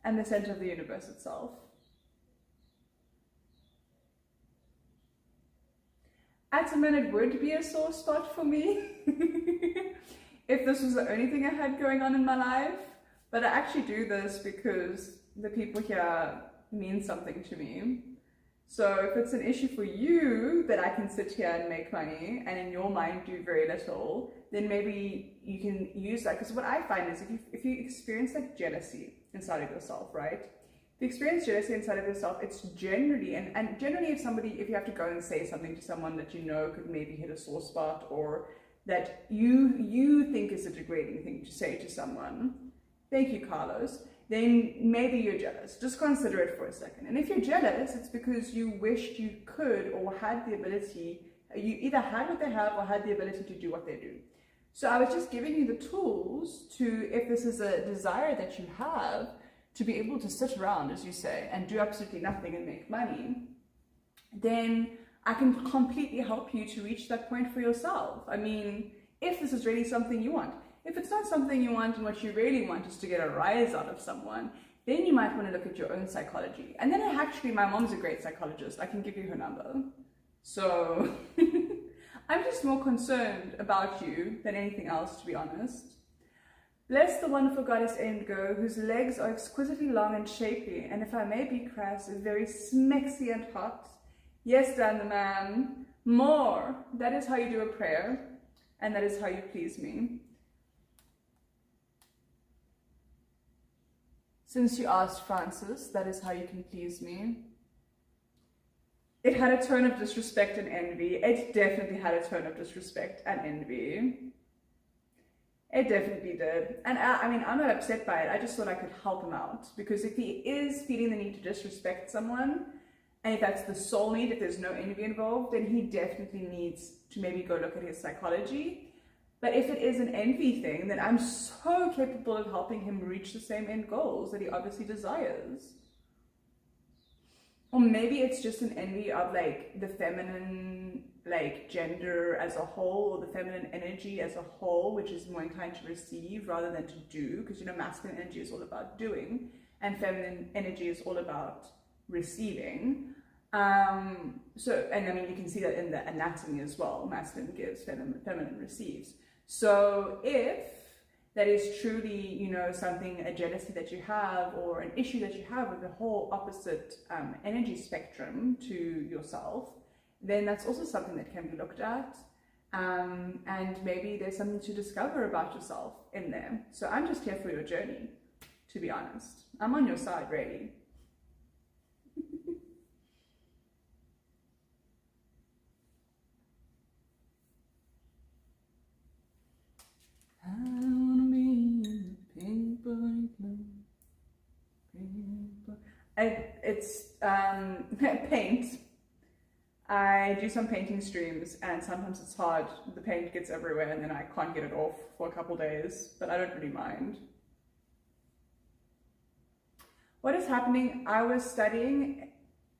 and the center of the universe itself. At a minute would be a sore spot for me if this was the only thing I had going on in my life, but I actually do this because the people here mean something to me. So if it's an issue for you that I can sit here and make money and in your mind do very little, then maybe you can use that. Because what I find is if you experience like jealousy inside of yourself, right? If you experience jealousy inside of yourself, it's generally, and generally if you have to go and say something to someone that you know could maybe hit a sore spot, or that you think is a degrading thing to say to someone, thank you, Carlos, then maybe you're jealous. Just consider it for a second. And if you're jealous, it's because you wished you could or had the ability, you either had what they have or had the ability to do what they do. So I was just giving you the tools to, if this is a desire that you have, to be able to sit around, as you say, and do absolutely nothing and make money, then I can completely help you to reach that point for yourself. I mean, if this is really something you want. If it's not something you want and what you really want is to get a rise out of someone, then you might want to look at your own psychology. And then actually, my mom's a great psychologist. I can give you her number. So I'm just more concerned about you than anything else, to be honest. Bless the wonderful goddess Indigo, whose legs are exquisitely long and shapely, and if I may be crass, very smexy and hot. Yes, Dan the man, more. That is how you do a prayer, and that is how you please me. Since you asked, Francis, that is how you can please me. It had a tone of disrespect and envy. It definitely had a tone of disrespect and envy. It definitely did. And I mean, I'm not upset by it. I just thought I could help him out. Because if he is feeling the need to disrespect someone, and if that's the sole need, if there's no envy involved, then he definitely needs to maybe go look at his psychology. But if it is an envy thing, then I'm so capable of helping him reach the same end goals that he obviously desires. Or maybe it's just an envy of like the feminine like gender as a whole, or the feminine energy as a whole, which is more inclined to receive rather than to do, because you know masculine energy is all about doing and feminine energy is all about receiving. So, and I mean you can see that in the anatomy as well. Masculine gives, feminine receives. So if that is truly, you know, something, a jealousy that you have or an issue that you have with the whole opposite energy spectrum to yourself, then that's also something that can be looked at. And maybe there's something to discover about yourself in there. So I'm just here for your journey, to be honest. I'm on your side, really. It's paint. I do some painting streams and sometimes it's hard. The paint gets everywhere and then I can't get it off for a couple days, but I don't really mind. What is happening? I was studying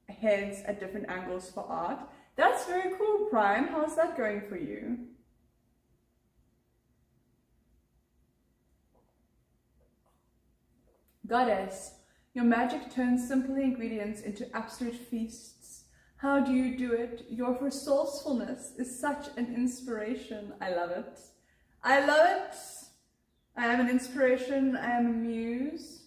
heads at different angles for art. That's very cool, Prime. How's that going for you? Goddess, your magic turns simple ingredients into absolute feasts. How do you do it? Your resourcefulness is such an inspiration. I love it. I love it. I am an inspiration. I am a muse.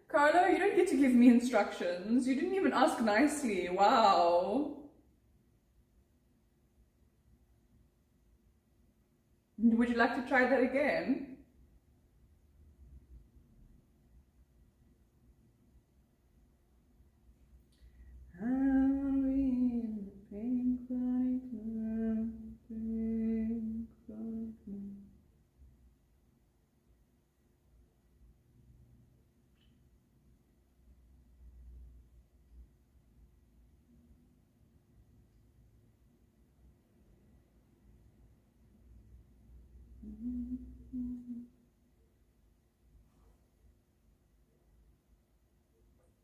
Carlo, you don't get to give me instructions. You didn't even ask nicely. Wow. Would you like to try that again?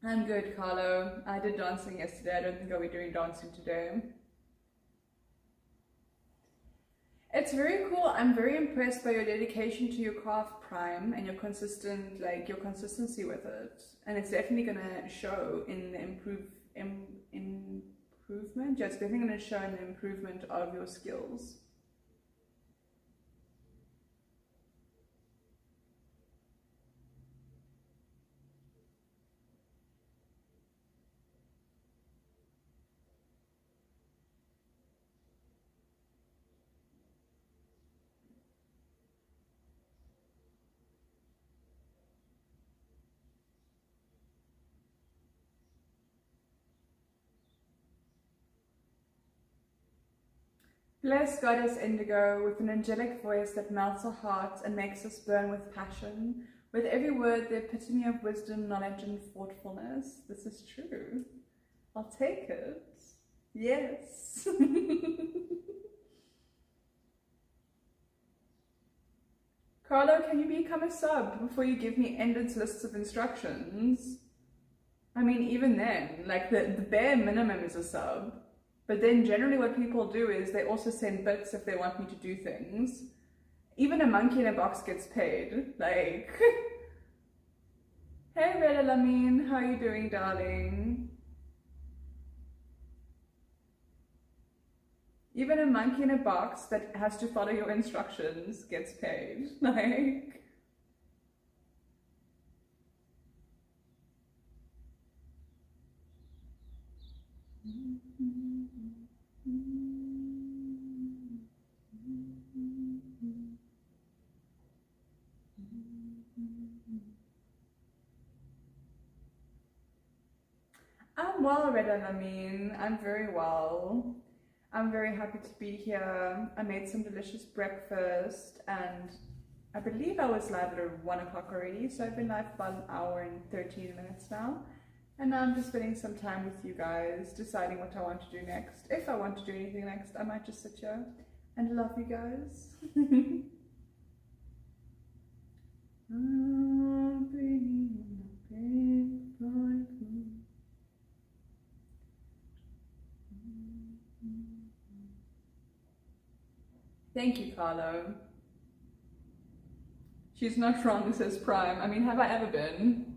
I'm good, Carlo. I did dancing yesterday. I don't think I'll be doing dancing today. It's very cool. I'm very impressed by your dedication to your craft, Prime, and your consistent, like your consistency with it. And it's definitely gonna show in the improvement. Yeah, it's definitely gonna show in the improvement of your skills. Bless Goddess Indigo with an angelic voice that melts our hearts and makes us burn with passion. With every word, the epitome of wisdom, knowledge, and thoughtfulness. This is true. I'll take it. Yes. Carlo, can you become a sub before you give me endless lists of instructions? I mean, even then, like the bare minimum is a sub. But then generally what people do is they also send bits if they want me to do things. Even a monkey in a box gets paid. Like, hey Reda Lamine, how you doing, darling? Even a monkey in a box that has to follow your instructions gets paid. Like, I'm well, Reda Lamine. I'm very well. I'm very happy to be here. I made some delicious breakfast and I believe I was live at 1 o'clock already, so I've been live for about an hour and 13 minutes now. And now I'm just spending some time with you guys, deciding what I want to do next. If I want to do anything next, I might just sit here and love you guys. Thank you, Carlo. She's not wrong, says Prime. I mean, have I ever been?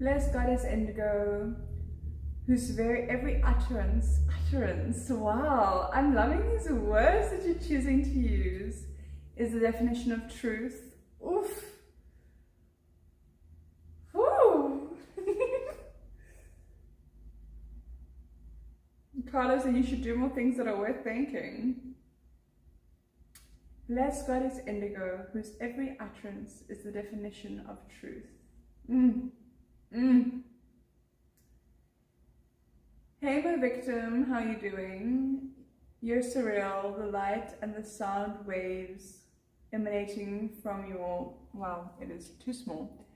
Bless Goddess Indigo, whose every utterance, wow, I'm loving these words that you're choosing to use, is the definition of truth. Oof. Woo. Carlos said you should do more things that are worth thanking. Bless Goddess Indigo, whose every utterance is the definition of truth. Hey my victim, how you doing? You're surreal, the light and the sound waves emanating from your, wow, it is too small.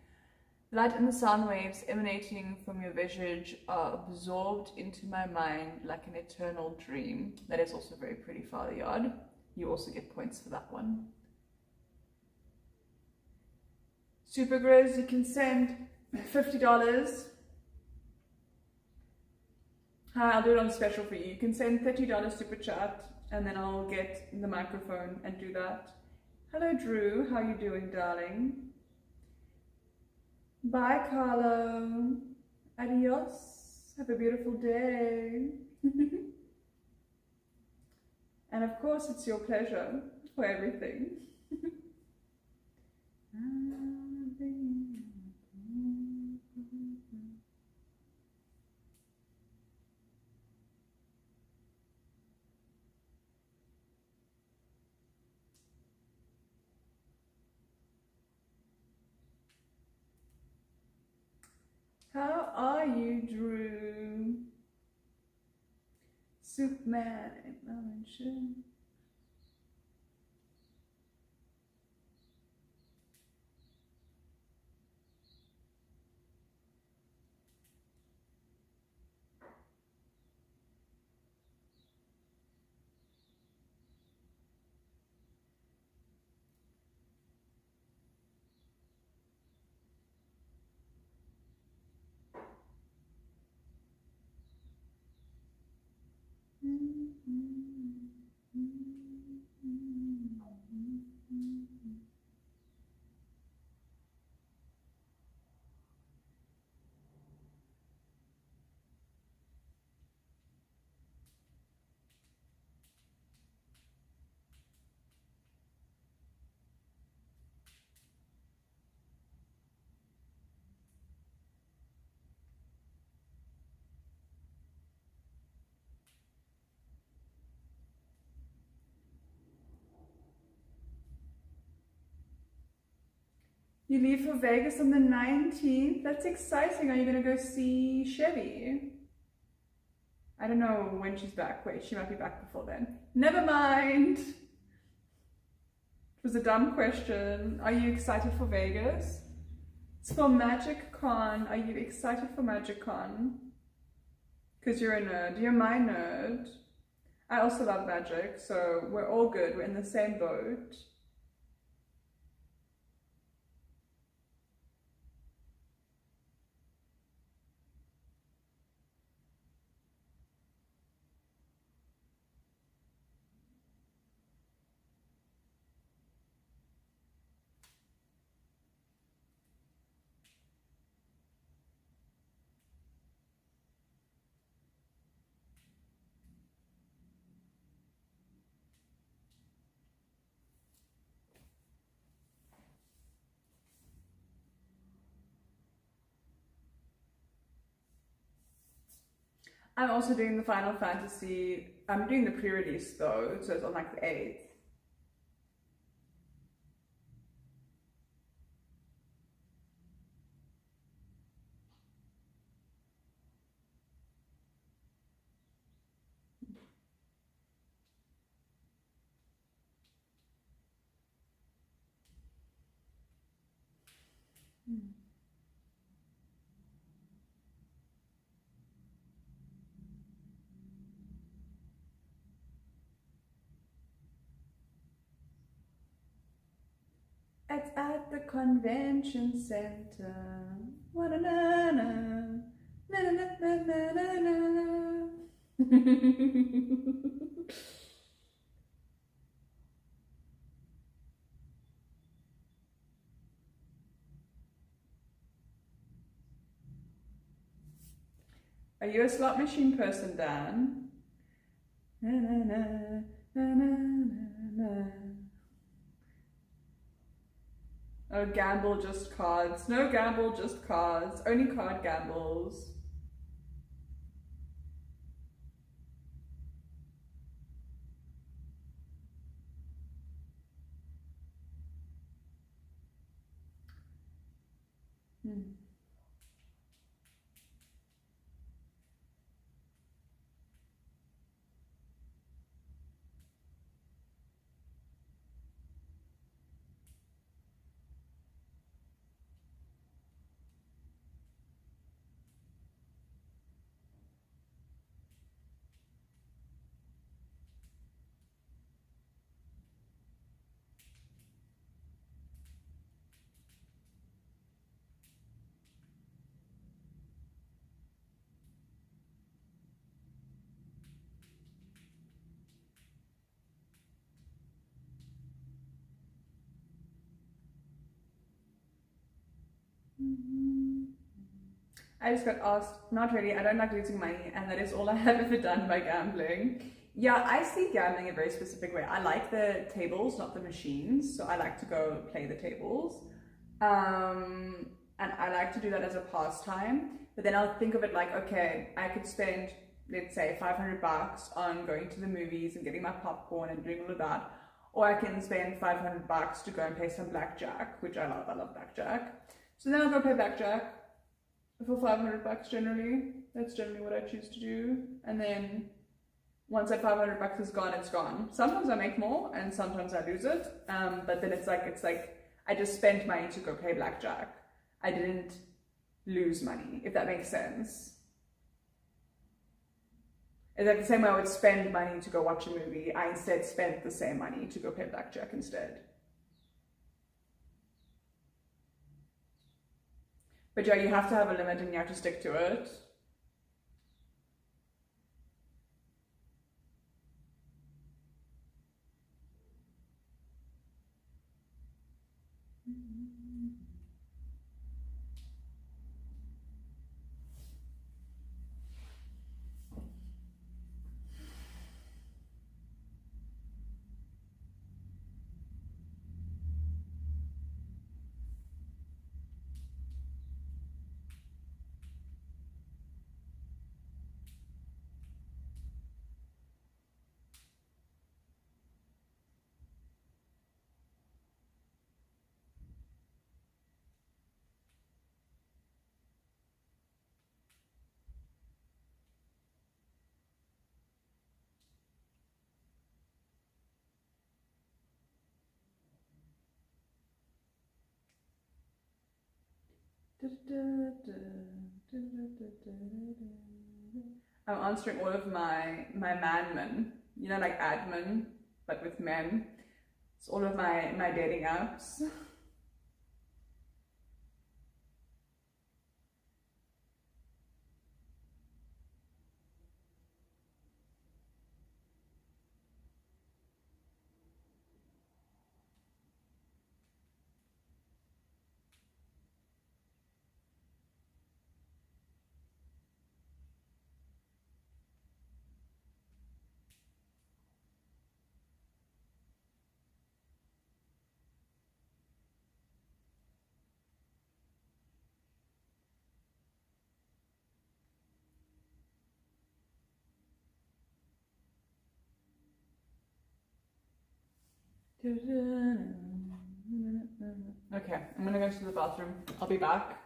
The light and the sound waves emanating from your visage are absorbed into my mind like an eternal dream. That is also very pretty, Father Yard. You also get points for that one. Super Grizz, you can send $50. Hi, I'll do it on special for you. You can send $30 super chat and then I'll get the microphone and do that. Hello Drew, how you doing, darling? Bye Carlo. Adios. Have a beautiful day. And of course it's your pleasure for everything. How are you, Drew? Superman, You leave for Vegas on the 19th? That's exciting. Are you going to go see Chevy? I don't know when she's back. Wait, she might be back before then. Never mind. It was a dumb question. Are you excited for Vegas? It's for Magic Con. Are you excited for Magic Con? Because you're a nerd. You're my nerd. I also love magic, so we're all good. We're in the same boat. I'm also doing the Final Fantasy. I'm doing the pre-release though, so it's on like the 8th. It's at the convention center. Wa-na-na-na. Na-na-na-na-na-na. Are you a slot machine person, Dan? Na, na, na, na, na, na. Oh, gamble just cards. No gamble, just cards. Only card gambles. I just got asked, not really, I don't like losing money, and that is all I have ever done by gambling. Yeah, I see gambling a very specific way. I like the tables, not the machines, so I like to go play the tables. And I like to do that as a pastime, but then I'll think of it like, okay, I could spend, let's say, $500 on going to the movies and getting my popcorn and doing all of that, or I can spend $500 to go and play some blackjack, which I love blackjack. So then I'll go play blackjack for $500 generally. That's generally what I choose to do. And then once that $500 is gone, it's gone. Sometimes I make more and sometimes I lose it. But then it's like I just spent money to go play blackjack. I didn't lose money, if that makes sense. It's like the same way I would spend money to go watch a movie. I instead spent the same money to go play blackjack instead. But yeah, you have to have a limit and you have to stick to it. I'm answering all of my man men, you know, like admin, but with men. It's all of my dating apps. Okay, I'm gonna go to the bathroom. I'll be back.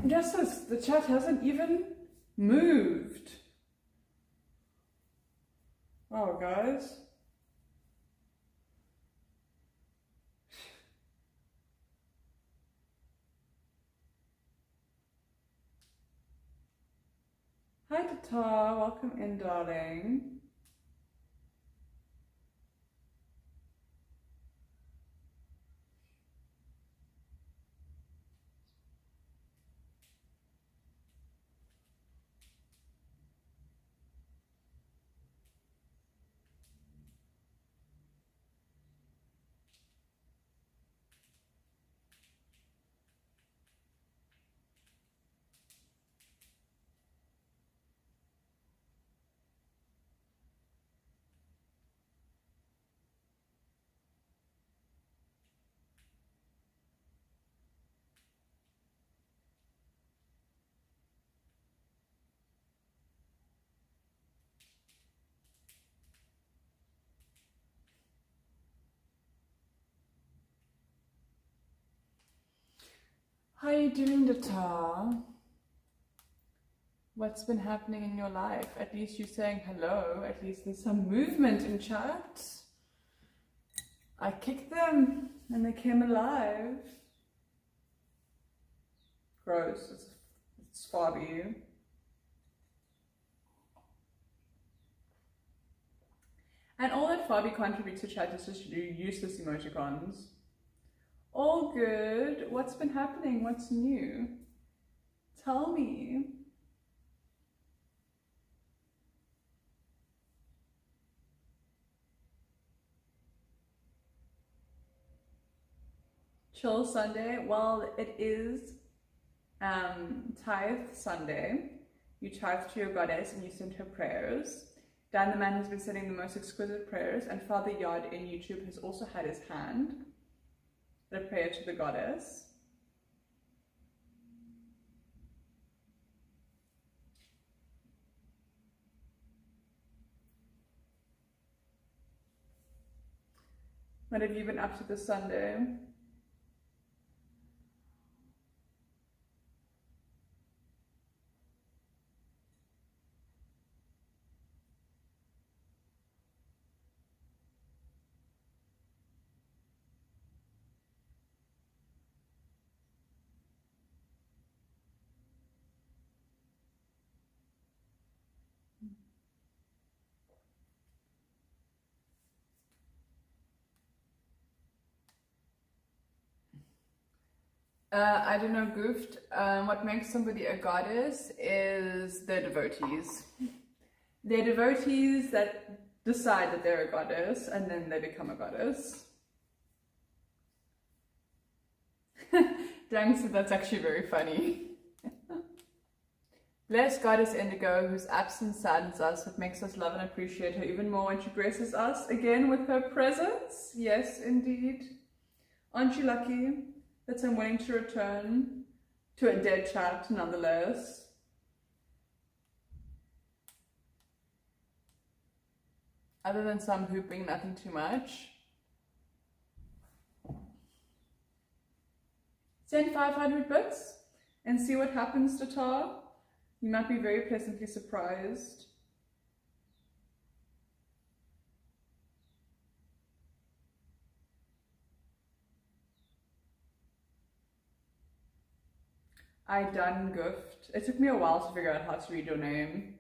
Justice, the chat hasn't even moved. Oh, guys. Hi, Tata. Welcome in, darling. How are you doing, Tata? What's been happening in your life? At least you're saying hello. At least there's some movement in chat. I kicked them and they came alive. Gross. It's far for you. And all that Fabi contributes to chat is just useless emoticons. All good. What's been happening? What's new? Tell me. Chill Sunday. Well, it is Tithe Sunday. You tithe to your goddess and you send her prayers. Dan the man has been sending the most exquisite prayers, and Father Yard in YouTube has also had his hand. A prayer to the goddess. What have you been up to this Sunday? I don't know, Goofed. What makes somebody a goddess is their devotees. They're devotees that decide that they're a goddess and then they become a goddess. Dang, so that's actually very funny. Bless Goddess Indigo, whose absence saddens us, but makes us love and appreciate her even more when she graces us again with her presence. Yes, indeed. Aren't you lucky that I'm willing to return to a dead chat nonetheless? Other than some hooping, nothing too much. Send 500 bits and see what happens to Tar. You might be very pleasantly surprised. I done goofed. It took me a while to figure out how to read your name.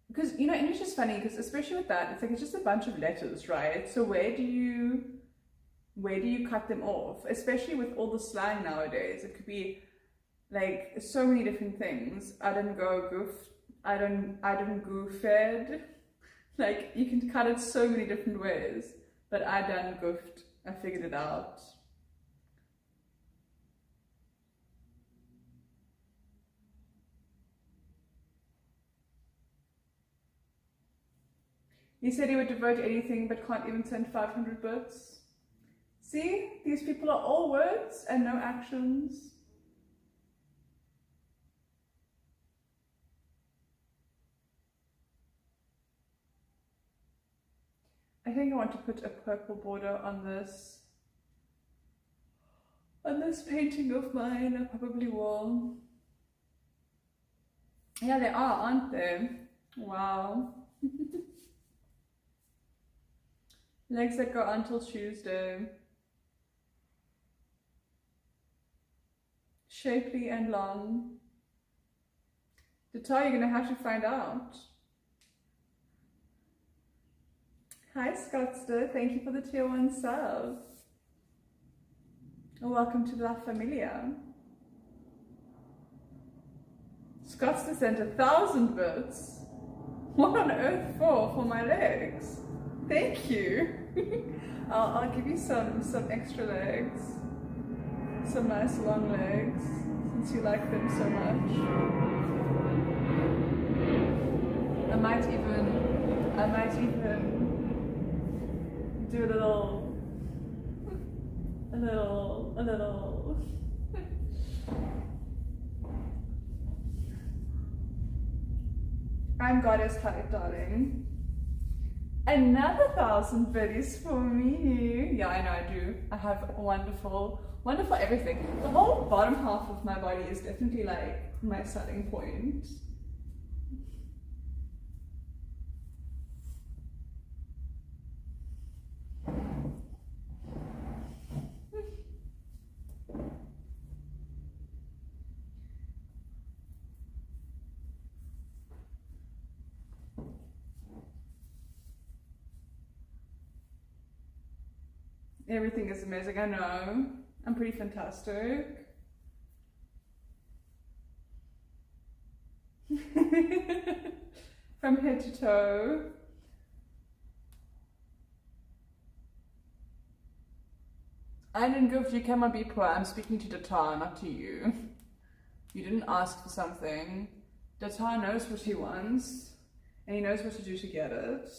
Because, you know, English is funny, because especially with that, it's like it's just a bunch of letters, right? So where do you cut them off? Especially with all the slang nowadays. It could be like so many different things. I didn't go goof. I didn't goofed. Like, you can cut it so many different ways. But I done goofed. I figured it out. He said he would devote anything but can't even send 500 bits. See? These people are all words and no actions. I think I want to put a purple border on this. on this painting of mine. I probably will. Yeah, they are, aren't they? Wow. Legs that go until Tuesday. Shapely and long. Detail, you're gonna have to find out. Hi Scottster, thank you for the tier 1 sub. Welcome to La Familia. Scottster sent 1,000 bits. What on earth for? For my legs? Thank you. I'll give you some extra legs. Some nice long legs, since you like them so much. I might even do a little. I'm goddess height, darling. Another 1,000 biddies for me. Yeah, I know I do. I have wonderful everything. The whole bottom half of my body is definitely like my selling point. Everything is amazing, I know. I'm pretty fantastic. From head to toe. I didn't go if you cannot be poor. I'm speaking to Data, not to you. You didn't ask for something. Data knows what he wants, and he knows what to do to get it.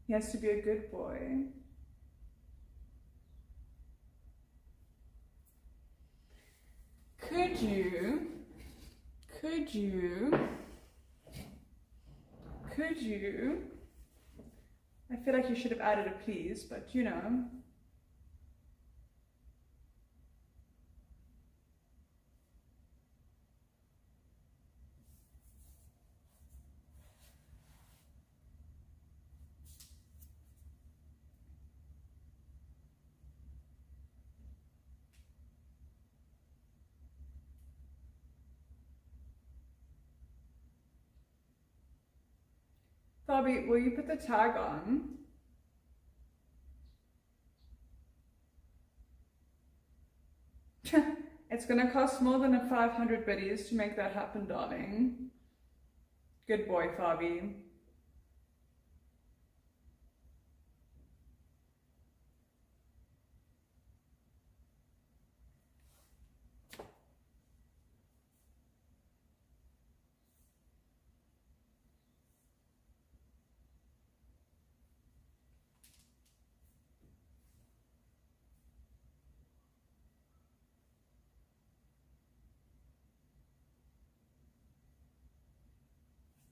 He has to be a good boy. Could you, I feel like you should have added a please, but you know. Bobby, will you put the tag on? It's gonna cost more than 500 biddies to make that happen, darling. Good boy, Fabi.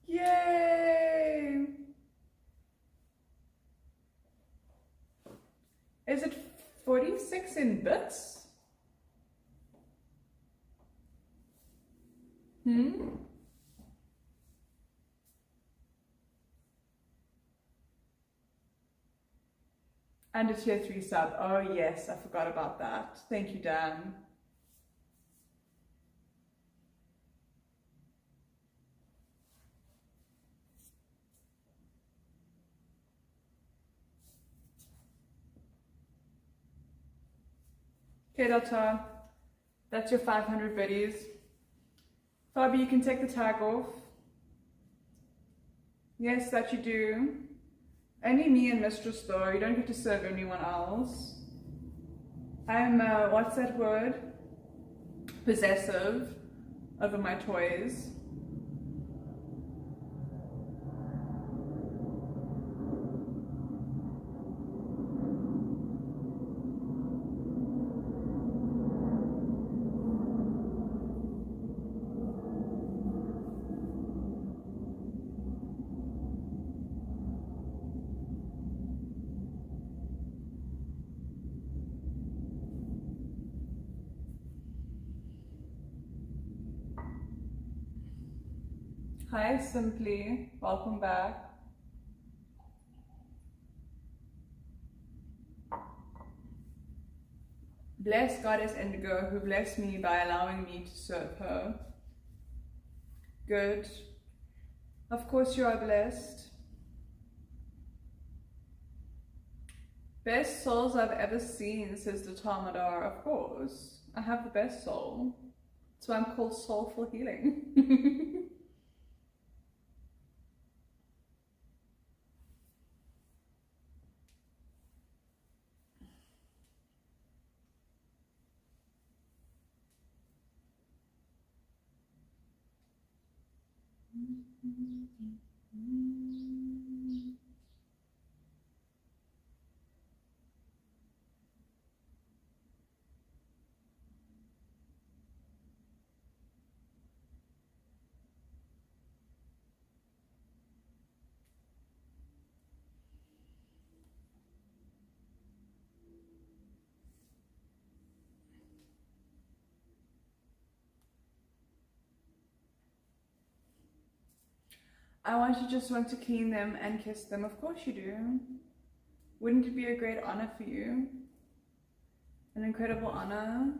Yay! Is it 46 in bits? And a tier 3 sub. Oh yes, I forgot about that. Thank you, Dan. Okay, Data, that's your 500 biddies. Fabi, you can take the tag off. Yes, that you do. Only me and Mistress though, you don't get to serve anyone else. I'm, what's that word? Possessive over my toys. Hi, Simply. Welcome back. Bless Goddess Indigo, who blessed me by allowing me to serve her. Good. Of course you are blessed. Best souls I've ever seen, says the Tamadar. Of course. I have the best soul. That's why I'm called Soulful Healing. You just want to clean them and kiss them. Of course you do. Wouldn't it be a great honor for you? An incredible honor.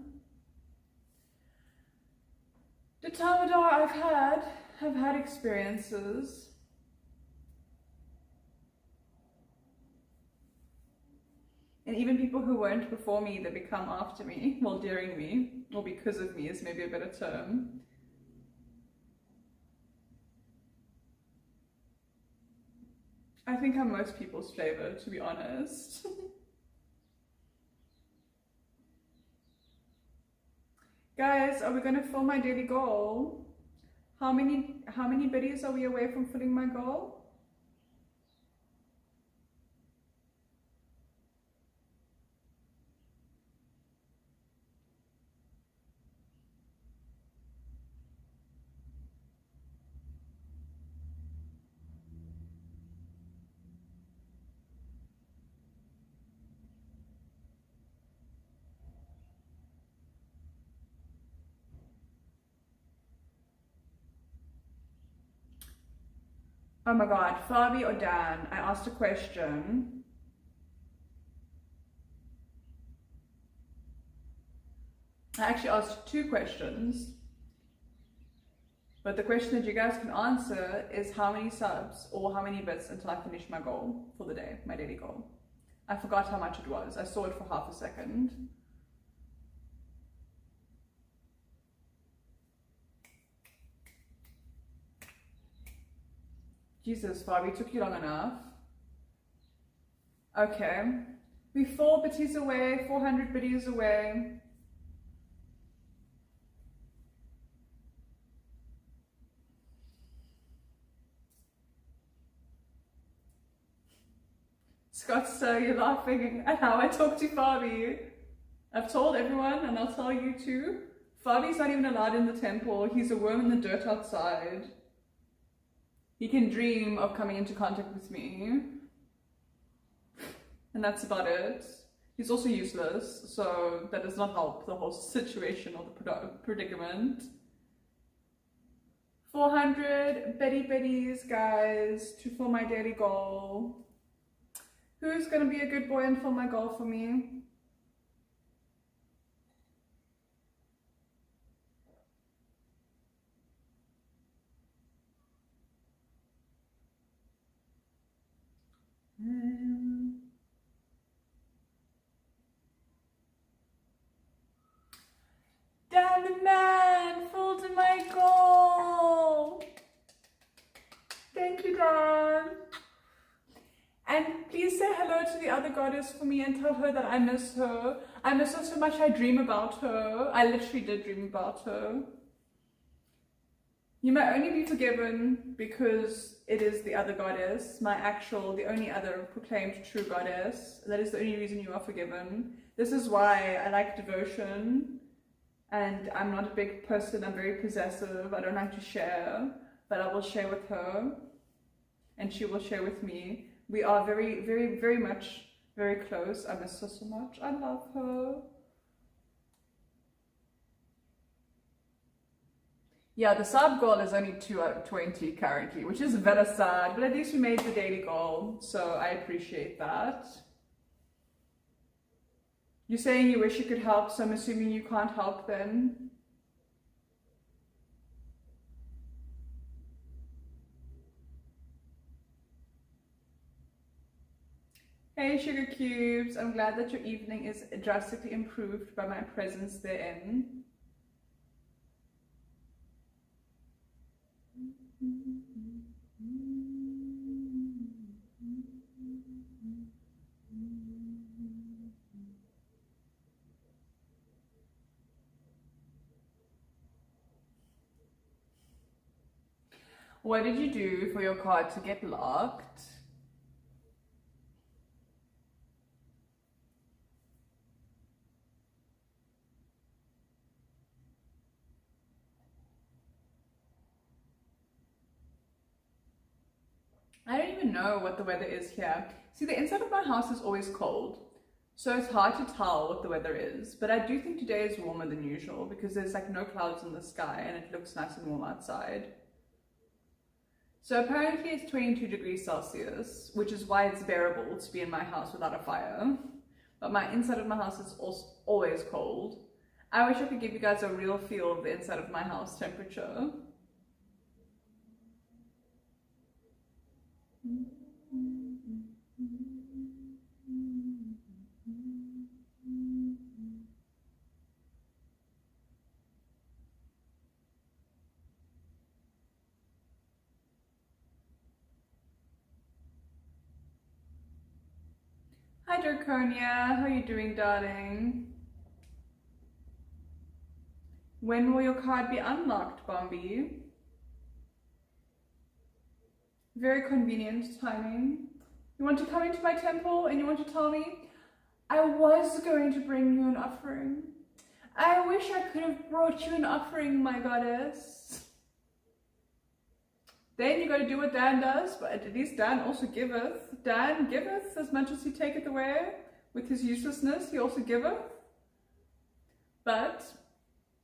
The Tamadar I've had experiences. And even people who weren't before me, they become after me, well, during me, or because of me is maybe a better term. I think I'm most people's flavor, to be honest. Guys, are we gonna fill my daily goal? How many biddies are we away from filling my goal? Oh my god, Fabi or Dan, I asked a question. I actually asked 2 questions. But the question that you guys can answer is how many subs or how many bits until I finish my goal for the day, my daily goal. I forgot how much it was. I saw it for half a second. Jesus, Fabi, took you long enough. Okay. We're 4 biddies away, 400 biddies away. Scott, so you're laughing at how I talk to Fabi. I've told everyone, and I'll tell you too. Fabi's not even allowed in the temple. He's a worm in the dirt outside. He can dream of coming into contact with me. And that's about it. He's also useless, so that does not help the whole situation or the predicament. 400 biddies, guys, to fill my daily goal. Who's going to be a good boy and fill my goal for me? Dan the man, full to my goal. Thank you, Dan. And please say hello to the other goddess for me and tell her that I miss her. I miss her so much I dream about her. I literally did dream about her. You may only be forgiven because it is the other goddess, the only other proclaimed true goddess. That is the only reason you are forgiven. This is why I like devotion, and I'm not a big person, I'm very possessive, I don't like to share, but I will share with her, and she will share with me. We are very, very, very much very close. I miss her so much. I love her. Yeah, the sub goal is only 2 out of 20 currently, which is very sad, but at least we made the daily goal, so I appreciate that. You're saying you wish you could help, so I'm assuming you can't help then? Hey Sugar Cubes, I'm glad that your evening is drastically improved by my presence therein. What did you do for your card to get locked? I don't even know what the weather is here. See, the inside of my house is always cold, so it's hard to tell what the weather is. But I do think today is warmer than usual because there's like no clouds in the sky and it looks nice and warm outside. So apparently it's 22 degrees Celsius, which is why it's bearable to be in my house without a fire. But my inside of my house is also always cold. I wish I could give you guys a real feel of the inside of my house temperature. Hi Draconia, how are you doing, darling? When will your card be unlocked, Bombi? Very convenient timing. You want to come into my temple and you want to tell me, I was going to bring you an offering. I wish I could have brought you an offering, my goddess. Then you got to do what Dan does, but at least Dan also giveth. Dan giveth as much as he taketh away. With his uselessness, he also giveth. But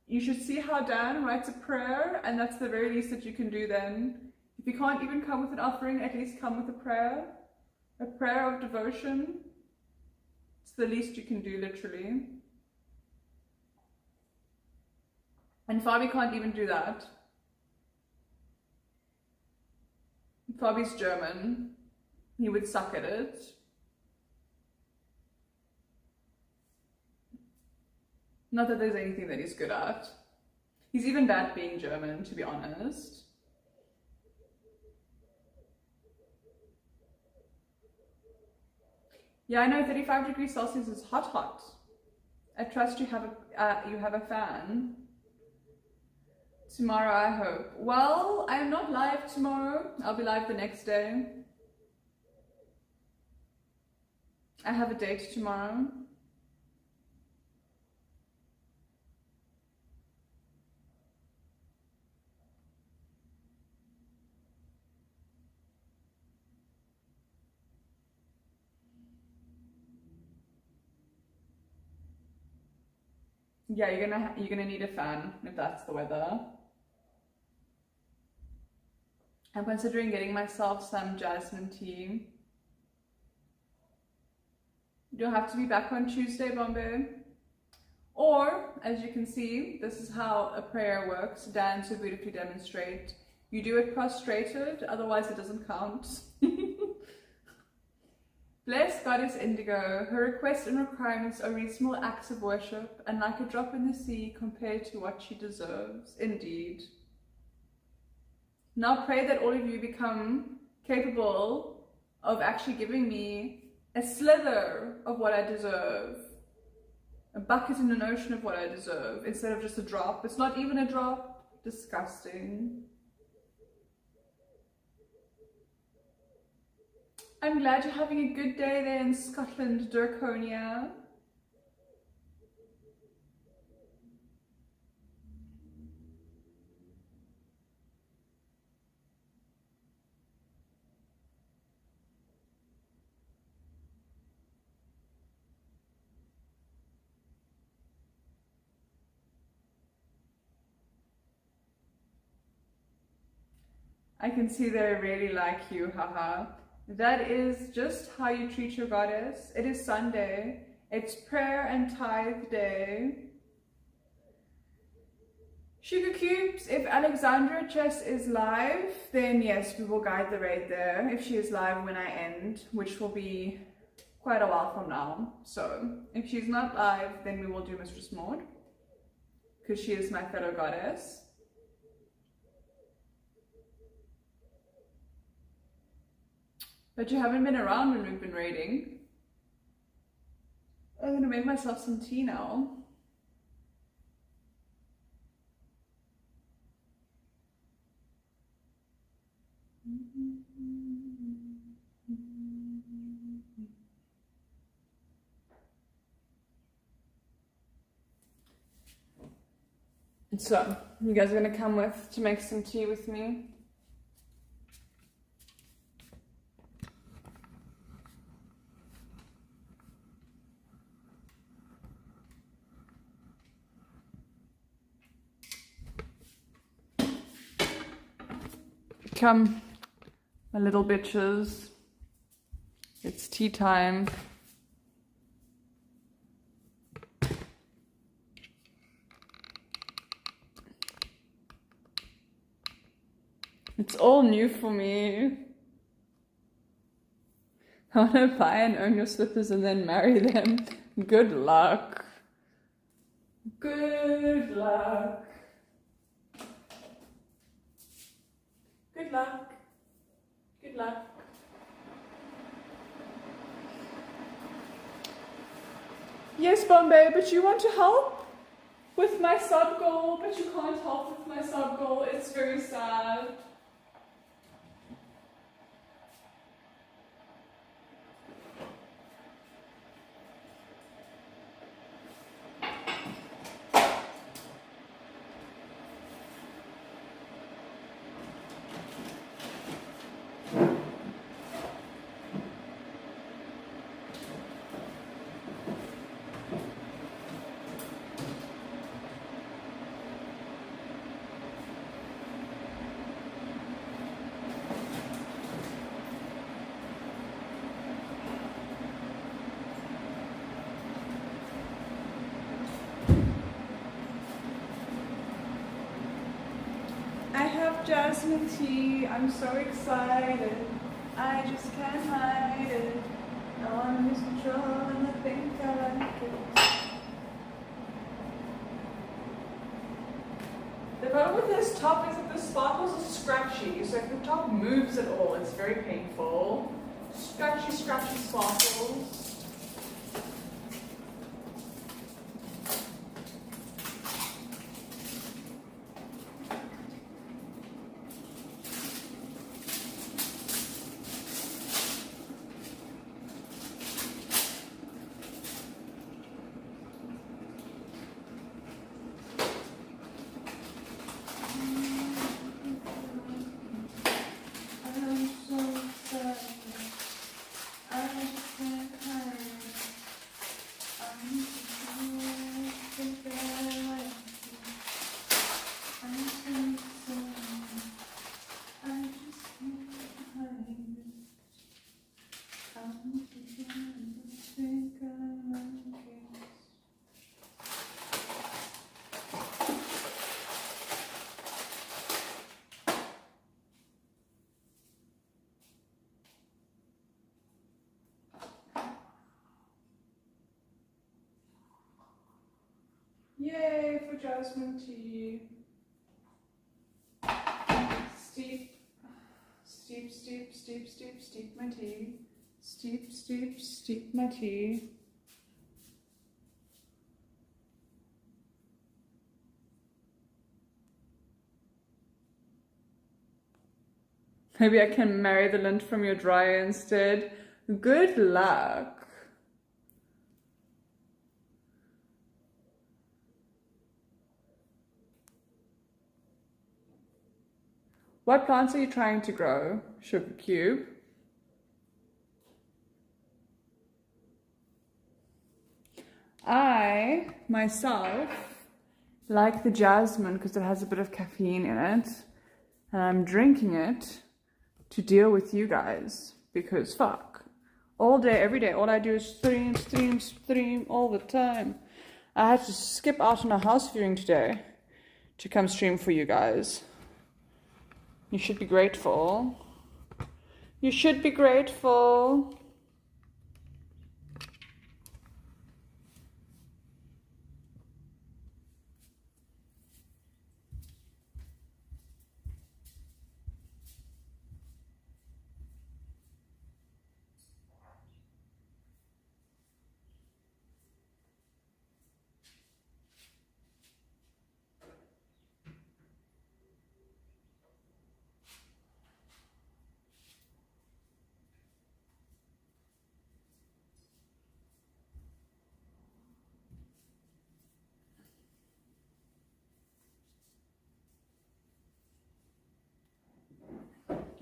you should see how Dan writes a prayer, and that's the very least that you can do then. If you can't even come with an offering, at least come with a prayer of devotion. It's the least you can do, literally. And Fabi can't even do that. Fabi's German. He would suck at it. Not that there's anything that he's good at. He's even bad at being German, to be honest. Yeah, I know 35 degrees Celsius is hot. I trust you have a fan. Tomorrow, I hope. Well, I'm not live tomorrow. I'll be live the next day. I have a date tomorrow. Yeah, you're gonna need a fan if that's the weather. I'm considering getting myself some jasmine tea. You'll have to be back on Tuesday, Bombay. Or, as you can see, this is how a prayer works. Dan so beautifully demonstrate. You do it prostrated, otherwise it doesn't count. Bless Goddess Indigo. Her requests and requirements are reasonable acts of worship and like a drop in the sea compared to what she deserves. Indeed. Now pray that all of you become capable of actually giving me a slither of what I deserve. A bucket in an ocean of what I deserve instead of just a drop. It's not even a drop. Disgusting. I'm glad you're having a good day there in Scotland, Draconia. I can see they really like you, haha. That is just how you treat your goddess. It is Sunday. It's prayer and tithe day. Sugar cubes, if Alexandra Chess is live, then yes, we will guide the raid there. If she is live when I end, which will be quite a while from now. So if she's not live, then we will do Mistress Maud, because she is my fellow goddess. But you haven't been around when we've been raiding. I'm gonna make myself some tea now. So, you guys are gonna come to make some tea with me? Come, my little bitches. It's tea time. It's all new for me. I want to buy and own your slippers and then marry them. Good luck. Good luck. Good luck. Good luck. Yes, Bombay, but you want to help with my sub goal, but you can't help with my sub goal. It's very sad. Jasmine tea, I'm so excited, I just can't hide it, I want to lose control and I think I like it. The problem with this top is that the sparkles are scratchy, so if the top moves at all, it's very painful. Scratchy, scratchy sparkles. Yay for jasmine tea. Steep, steep, steep, steep, steep, steep my tea. Steep, steep, steep my tea. Maybe I can marry the lint from your dryer instead. Good luck. What plants are you trying to grow, Sugar Cube? I, myself, like the jasmine because it has a bit of caffeine in it. And I'm drinking it to deal with you guys, because fuck. All day, every day, all I do is stream all the time. I had to skip out on a house viewing today to come stream for you guys. You should be grateful. You should be grateful.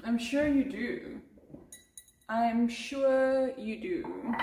I'm sure you do. I'm sure you do.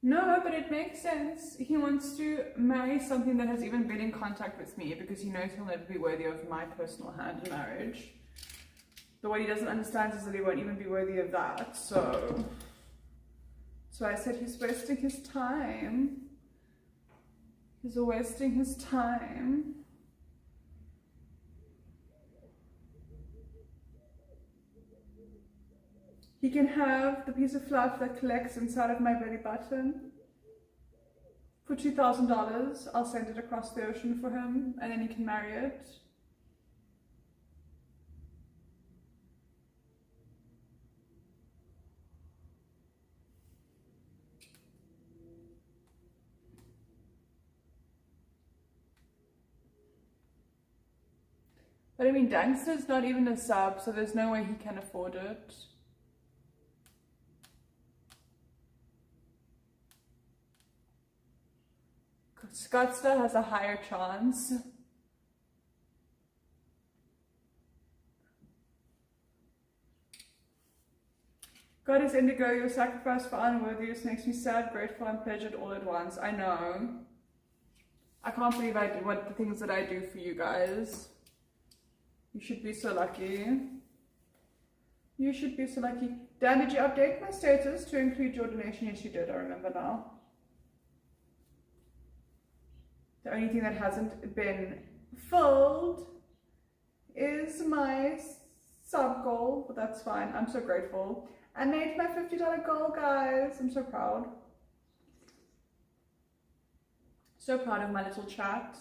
No, but it makes sense. He wants to marry something that has even been in contact with me because he knows he'll never be worthy of my personal hand in marriage. But what he doesn't understand is that he won't even be worthy of that. So I said he's wasting his time. He's wasting his time. He can have the piece of fluff that collects inside of my belly button for $2,000. I'll send it across the ocean for him, and then he can marry it. But I mean, Dankster's not even a sub, so there's no way he can afford it. Scottsdale has a higher chance. Goddess Indigo, your sacrifice for unworthiness makes me sad, grateful, and pleasured all at once. I know. I can't believe I do what the things that I do for you guys. You should be so lucky. You should be so lucky. Dan, did you update my status to include your donation? Yes, you did. I remember now. The only thing that hasn't been filled is my sub goal, but that's fine. I'm so grateful. I made my $50 goal, guys. I'm so proud. So proud of my little chat.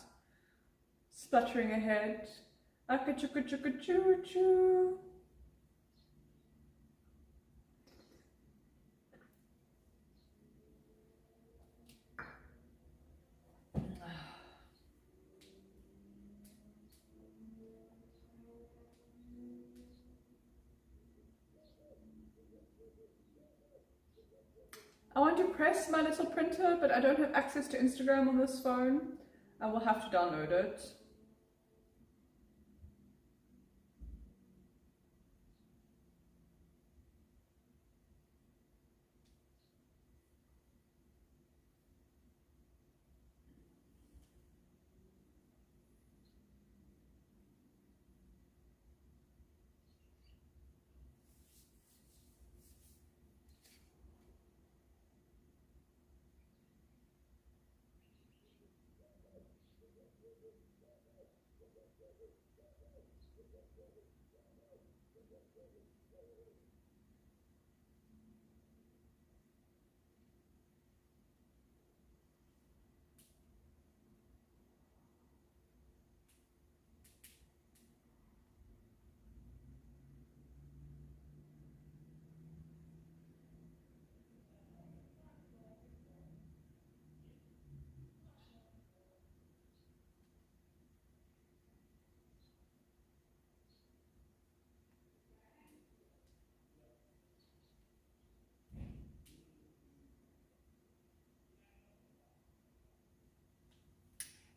Spluttering ahead. Choo-choo-choo-choo-choo. I want to press my little printer, but I don't have access to Instagram on this phone. I will have to download it.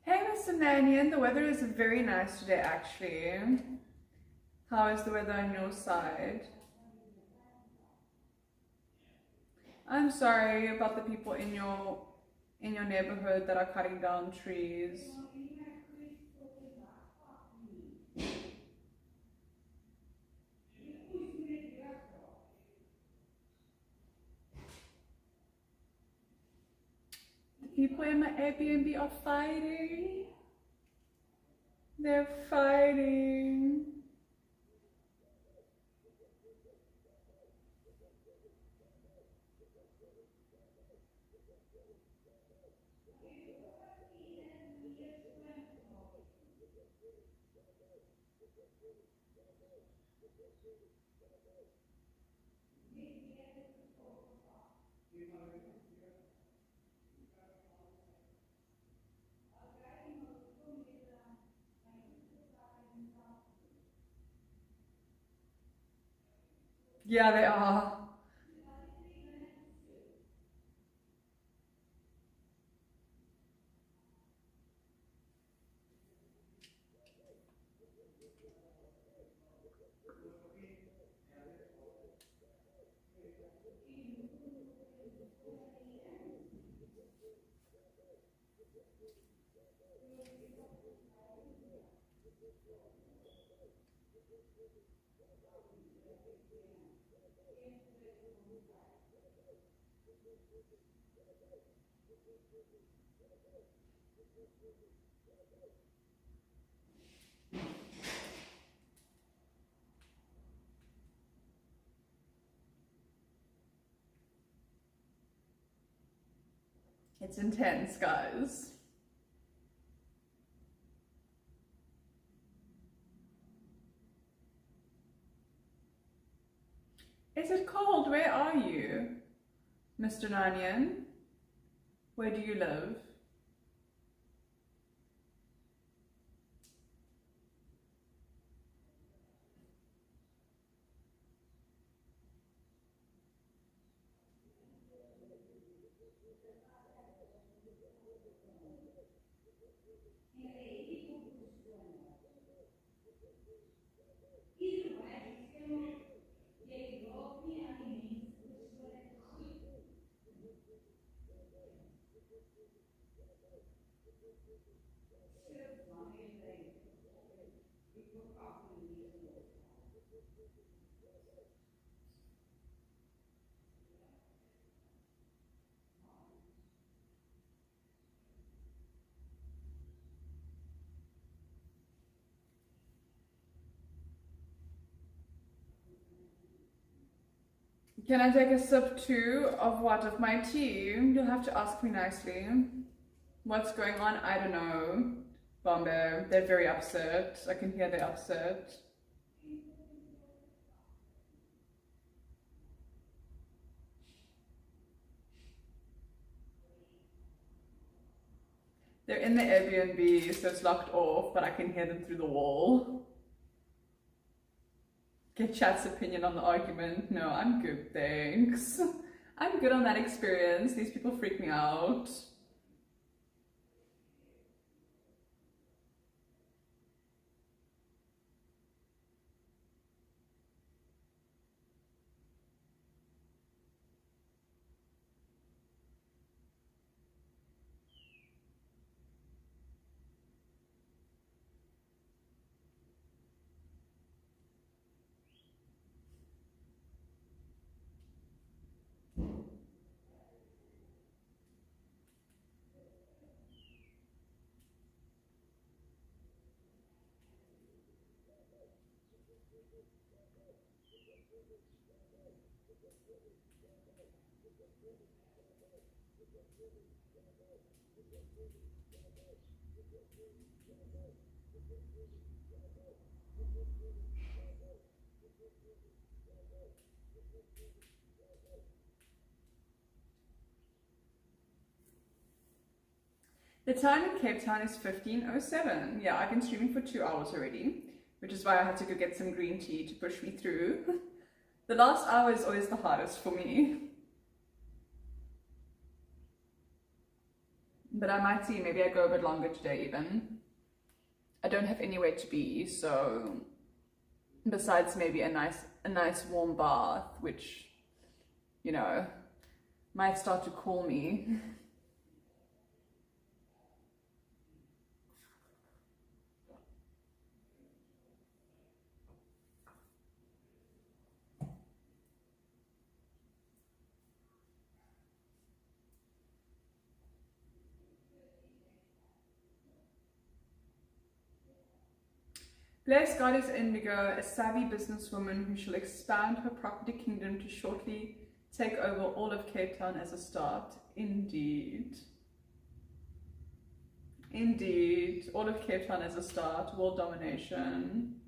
Hey, Mr. Nanyan, the weather is very nice today, actually. How is the weather on your side? I'm sorry about the people in your neighborhood that are cutting down trees. The people in my Airbnb are fighting. They're fighting. Yeah, they are. It's intense, guys. Is it cold? Where are you, Mr. Nanyan? Where do you live? Can I take a sip too of what? Of my tea? You'll have to ask me nicely. What's going on? I don't know. Bombay, they're very upset. I can hear they're upset. They're in the Airbnb, so it's locked off, but I can hear them through the wall. Get chat's opinion on the argument. No, I'm good, thanks. I'm good on that experience. These people freak me out. The time in Cape Town is 15:07. Yeah, I've been streaming for 2 hours already, which is why I had to go get some green tea to push me through. The last hour is always the hardest for me. but I might see, maybe I go a bit longer today even. I don't have anywhere to be, so besides maybe a nice warm bath, which, you know, might start to call me. Bless Goddess Indigo, a savvy businesswoman who shall expand her property kingdom to shortly take over all of Cape Town as a start. Indeed. Indeed. All of Cape Town as a start. World domination.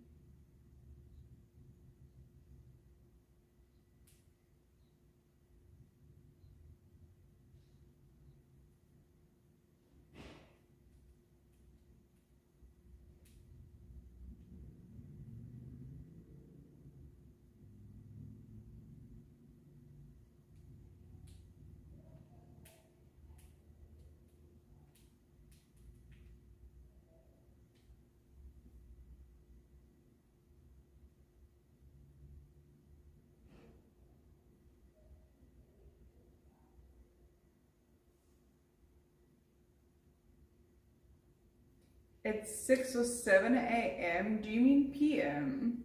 It's 6 or 7 a.m. Do you mean p.m.?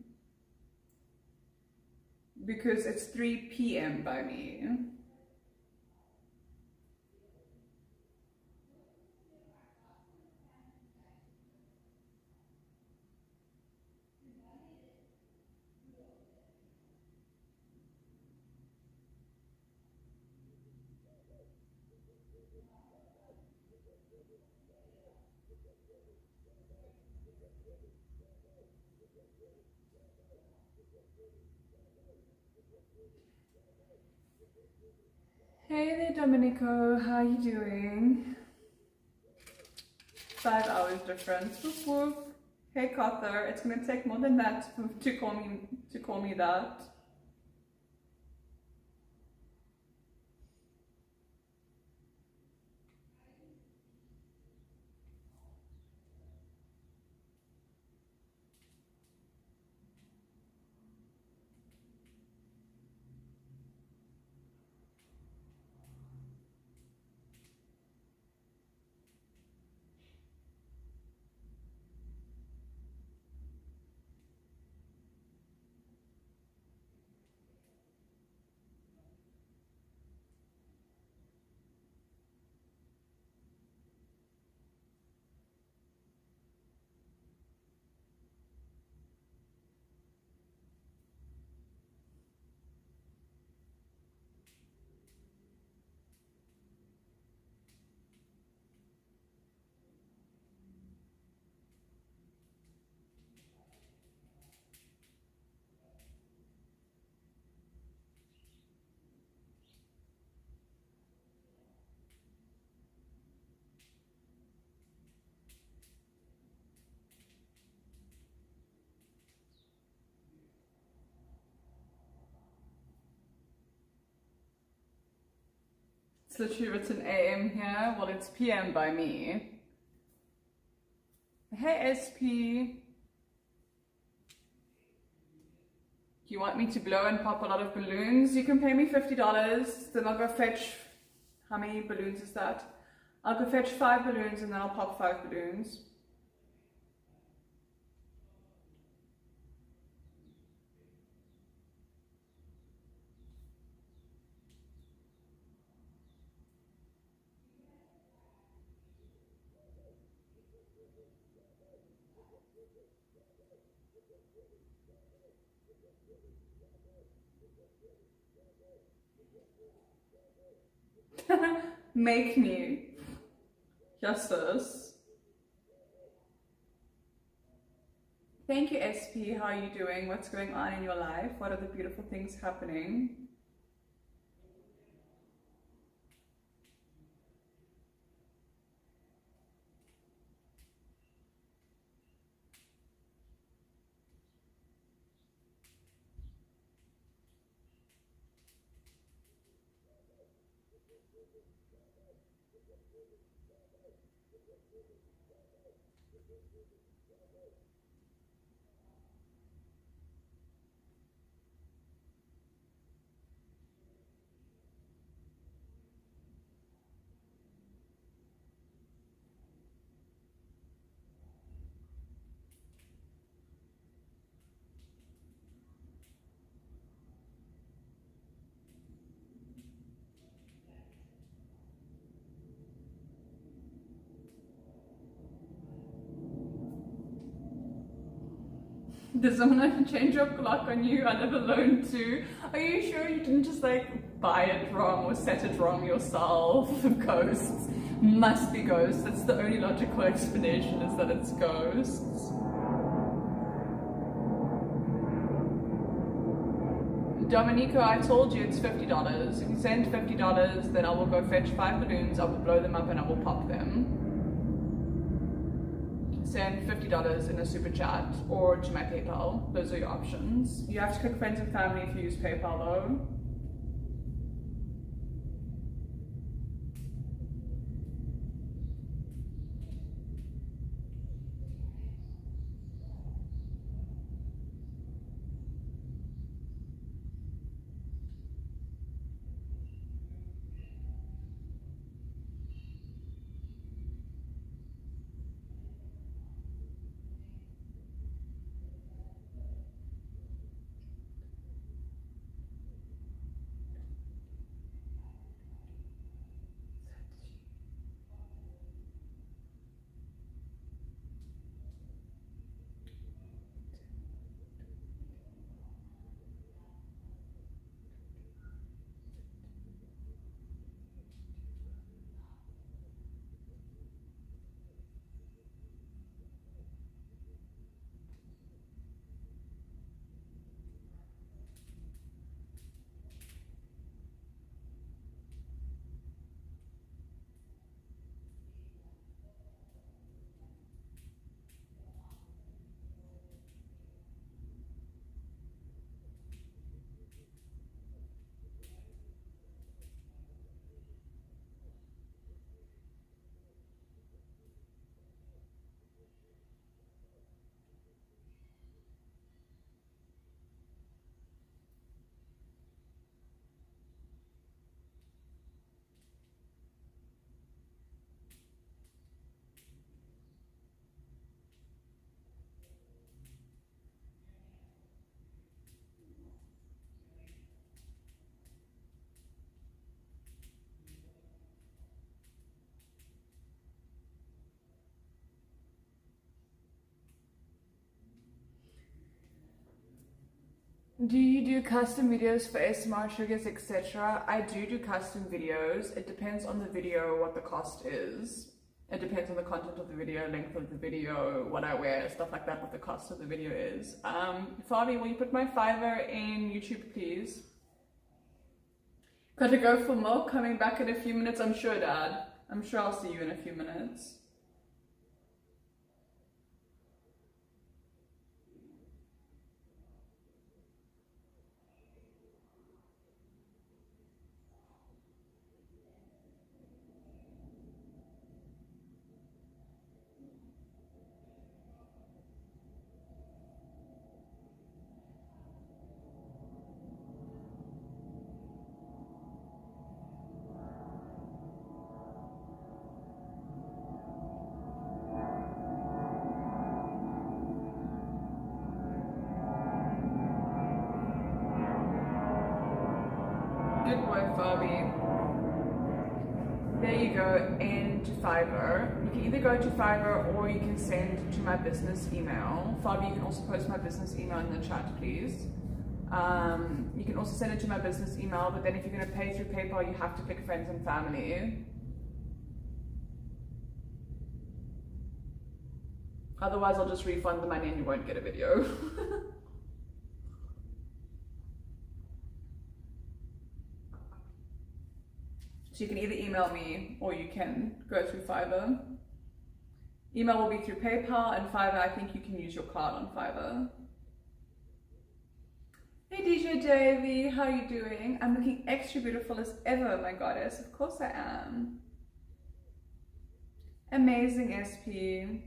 Because it's 3 p.m. by me. Hey there, Domenico. How are you doing? 5 hours difference. Woof woof. Hey, Cother. It's gonna take more than that to call me that. It's literally written AM here. Well, it's PM by me. Hey, SP. You want me to blow and pop a lot of balloons? You can pay me $50. Then I'll go fetch, how many balloons is that? I'll go fetch 5 balloons and then I'll pop 5 balloons. Make me. Justice. Thank you, SP. How are you doing? What's going on in your life? What are the beautiful things happening? Did someone change your clock on you? I live alone too. Are you sure you didn't just like buy it wrong or set it wrong yourself? Ghosts. Must be ghosts. That's the only logical explanation, is that it's ghosts. Dominico, I told you it's $50. If you send $50, then I will go fetch 5 balloons, I will blow them up and I will pop them. Send $50 in a super chat or to my PayPal. Those are your options. You have to click friends and family if you use PayPal though. Do you do custom videos for ASMR triggers, etc.? I do custom videos. It depends on the video, what the cost is. It depends on the content of the video, length of the video, what I wear, stuff like that, what the cost of the video is. Fabi, will you put my Fiverr in YouTube, please? Gotta go for milk, coming back in a few minutes, I'm sure, Dad. I'm sure I'll see you in a few minutes. Good boy, Fabi. There you go, into Fiverr. You can either go to Fiverr or you can send to my business email. Fabi, you can also post my business email in the chat, please. You can also send it to my business email, but then if you're going to pay through PayPal, you have to click friends and family. Otherwise, I'll just refund the money and you won't get a video. So you can either email me or you can go through Fiverr. Email will be through PayPal, and Fiverr, I think you can use your card on Fiverr. Hey DJ Davey, how are you doing? I'm looking extra beautiful as ever, my goddess. Of course I am. Amazing, SP.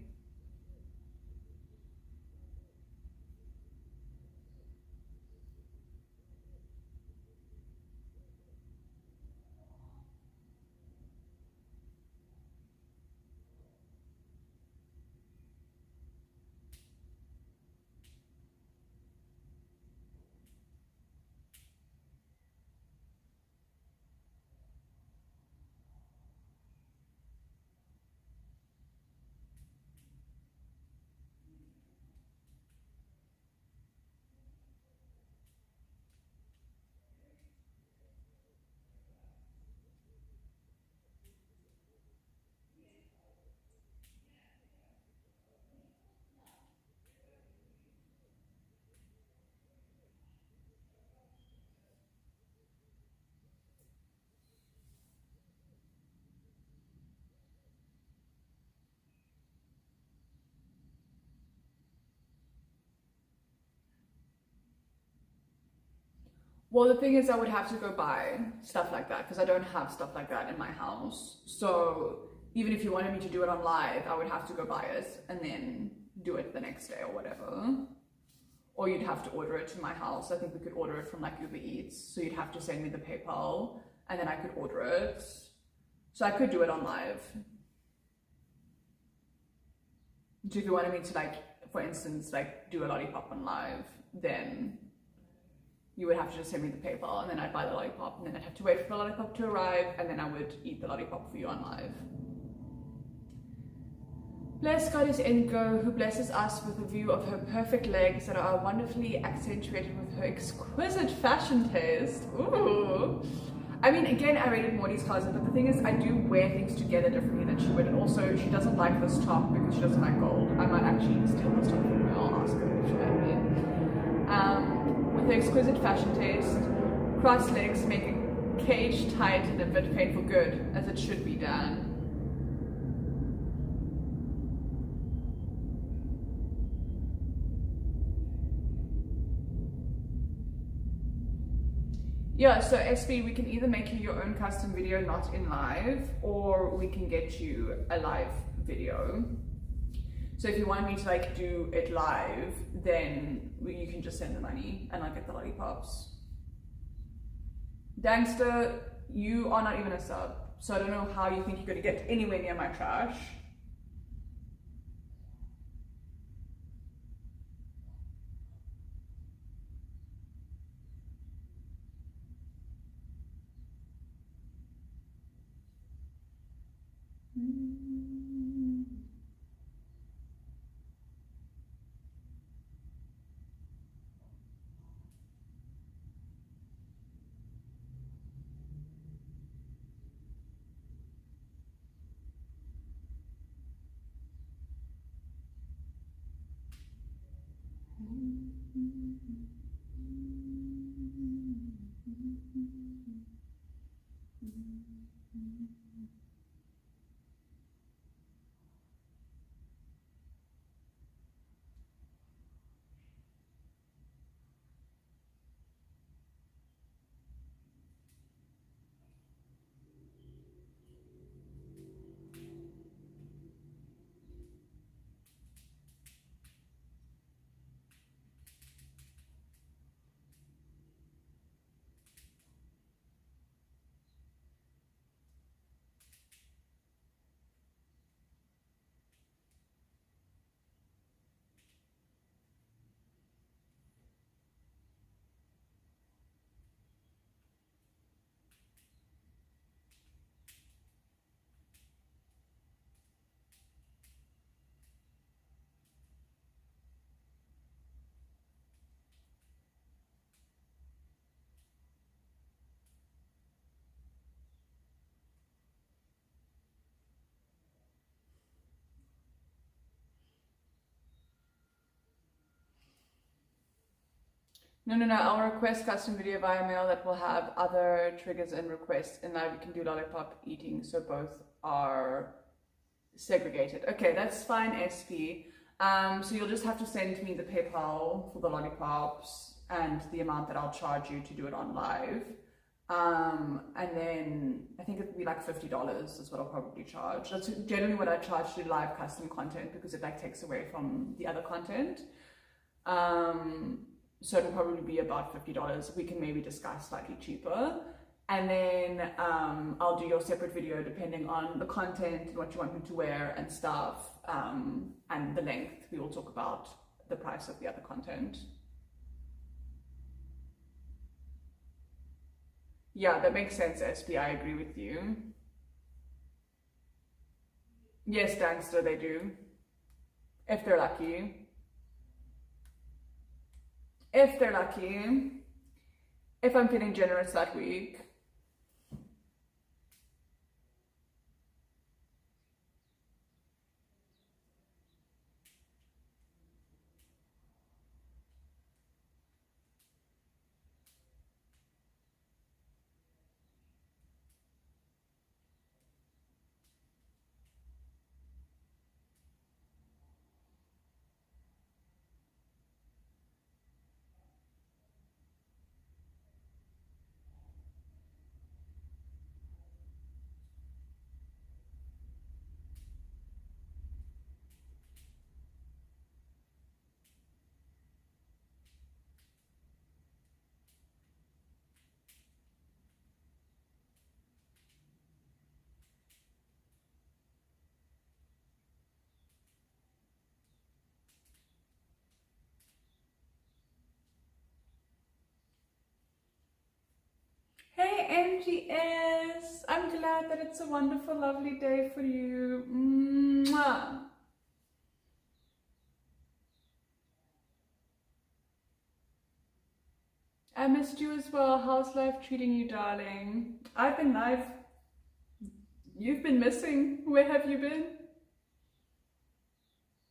Well, the thing is, I would have to go buy stuff like that because I don't have stuff like that in my house. So even if you wanted me to do it on live, I would have to go buy it and then do it the next day or whatever. Or you'd have to order it to my house. I think we could order it from like Uber Eats. So you'd have to send me the PayPal and then I could order it. So I could do it on live. So if you wanted me to, like, for instance, like do a lollipop on live, then you would have to just send me the PayPal and then I'd buy the lollipop and then I'd have to wait for the lollipop to arrive and then I would eat the lollipop for you on live. Bless Goddess Indigo, who blesses us with a view of her perfect legs that are wonderfully accentuated with her exquisite fashion taste. Ooh. I mean, again, I rated Morty's closet, but the thing is, I do wear things together differently than she would, and also she doesn't like this top because she doesn't like gold. I might actually steal this top from her. I'll ask her if she let me. With her exquisite fashion taste, crossed legs make a cage tight and a bit painful good, as it should be done. Yeah, so SB, we can either make you your own custom video not in live, or we can get you a live video. So if you want me to like do it live, then you can just send the money and I'll get the lollipops. Dangster, you are not even a sub, so I don't know how you think you're going to get anywhere near my trash. No, I'll request custom video via mail that will have other triggers and requests, and now we can do lollipop eating, so both are segregated. Okay, that's fine, SP. So you'll just have to send me the PayPal for the lollipops and the amount that I'll charge you to do it on live. And then I think it would be like $50 is what I'll probably charge. That's generally what I charge to live custom content because it like takes away from the other content. So it'll probably be about $50. We can maybe discuss slightly cheaper. And then I'll do your separate video depending on the content and what you want me to wear and stuff, and the length. We will talk about the price of the other content. Yeah, that makes sense, SB. I agree with you. Yes, Gangster, they do. If they're lucky. If they're lucky. If I'm feeling generous that week. Hey MGS, I'm glad that it's a wonderful, lovely day for you. Mwah. I missed you as well. How's life treating you, darling? I've been live. You've been missing. Where have you been?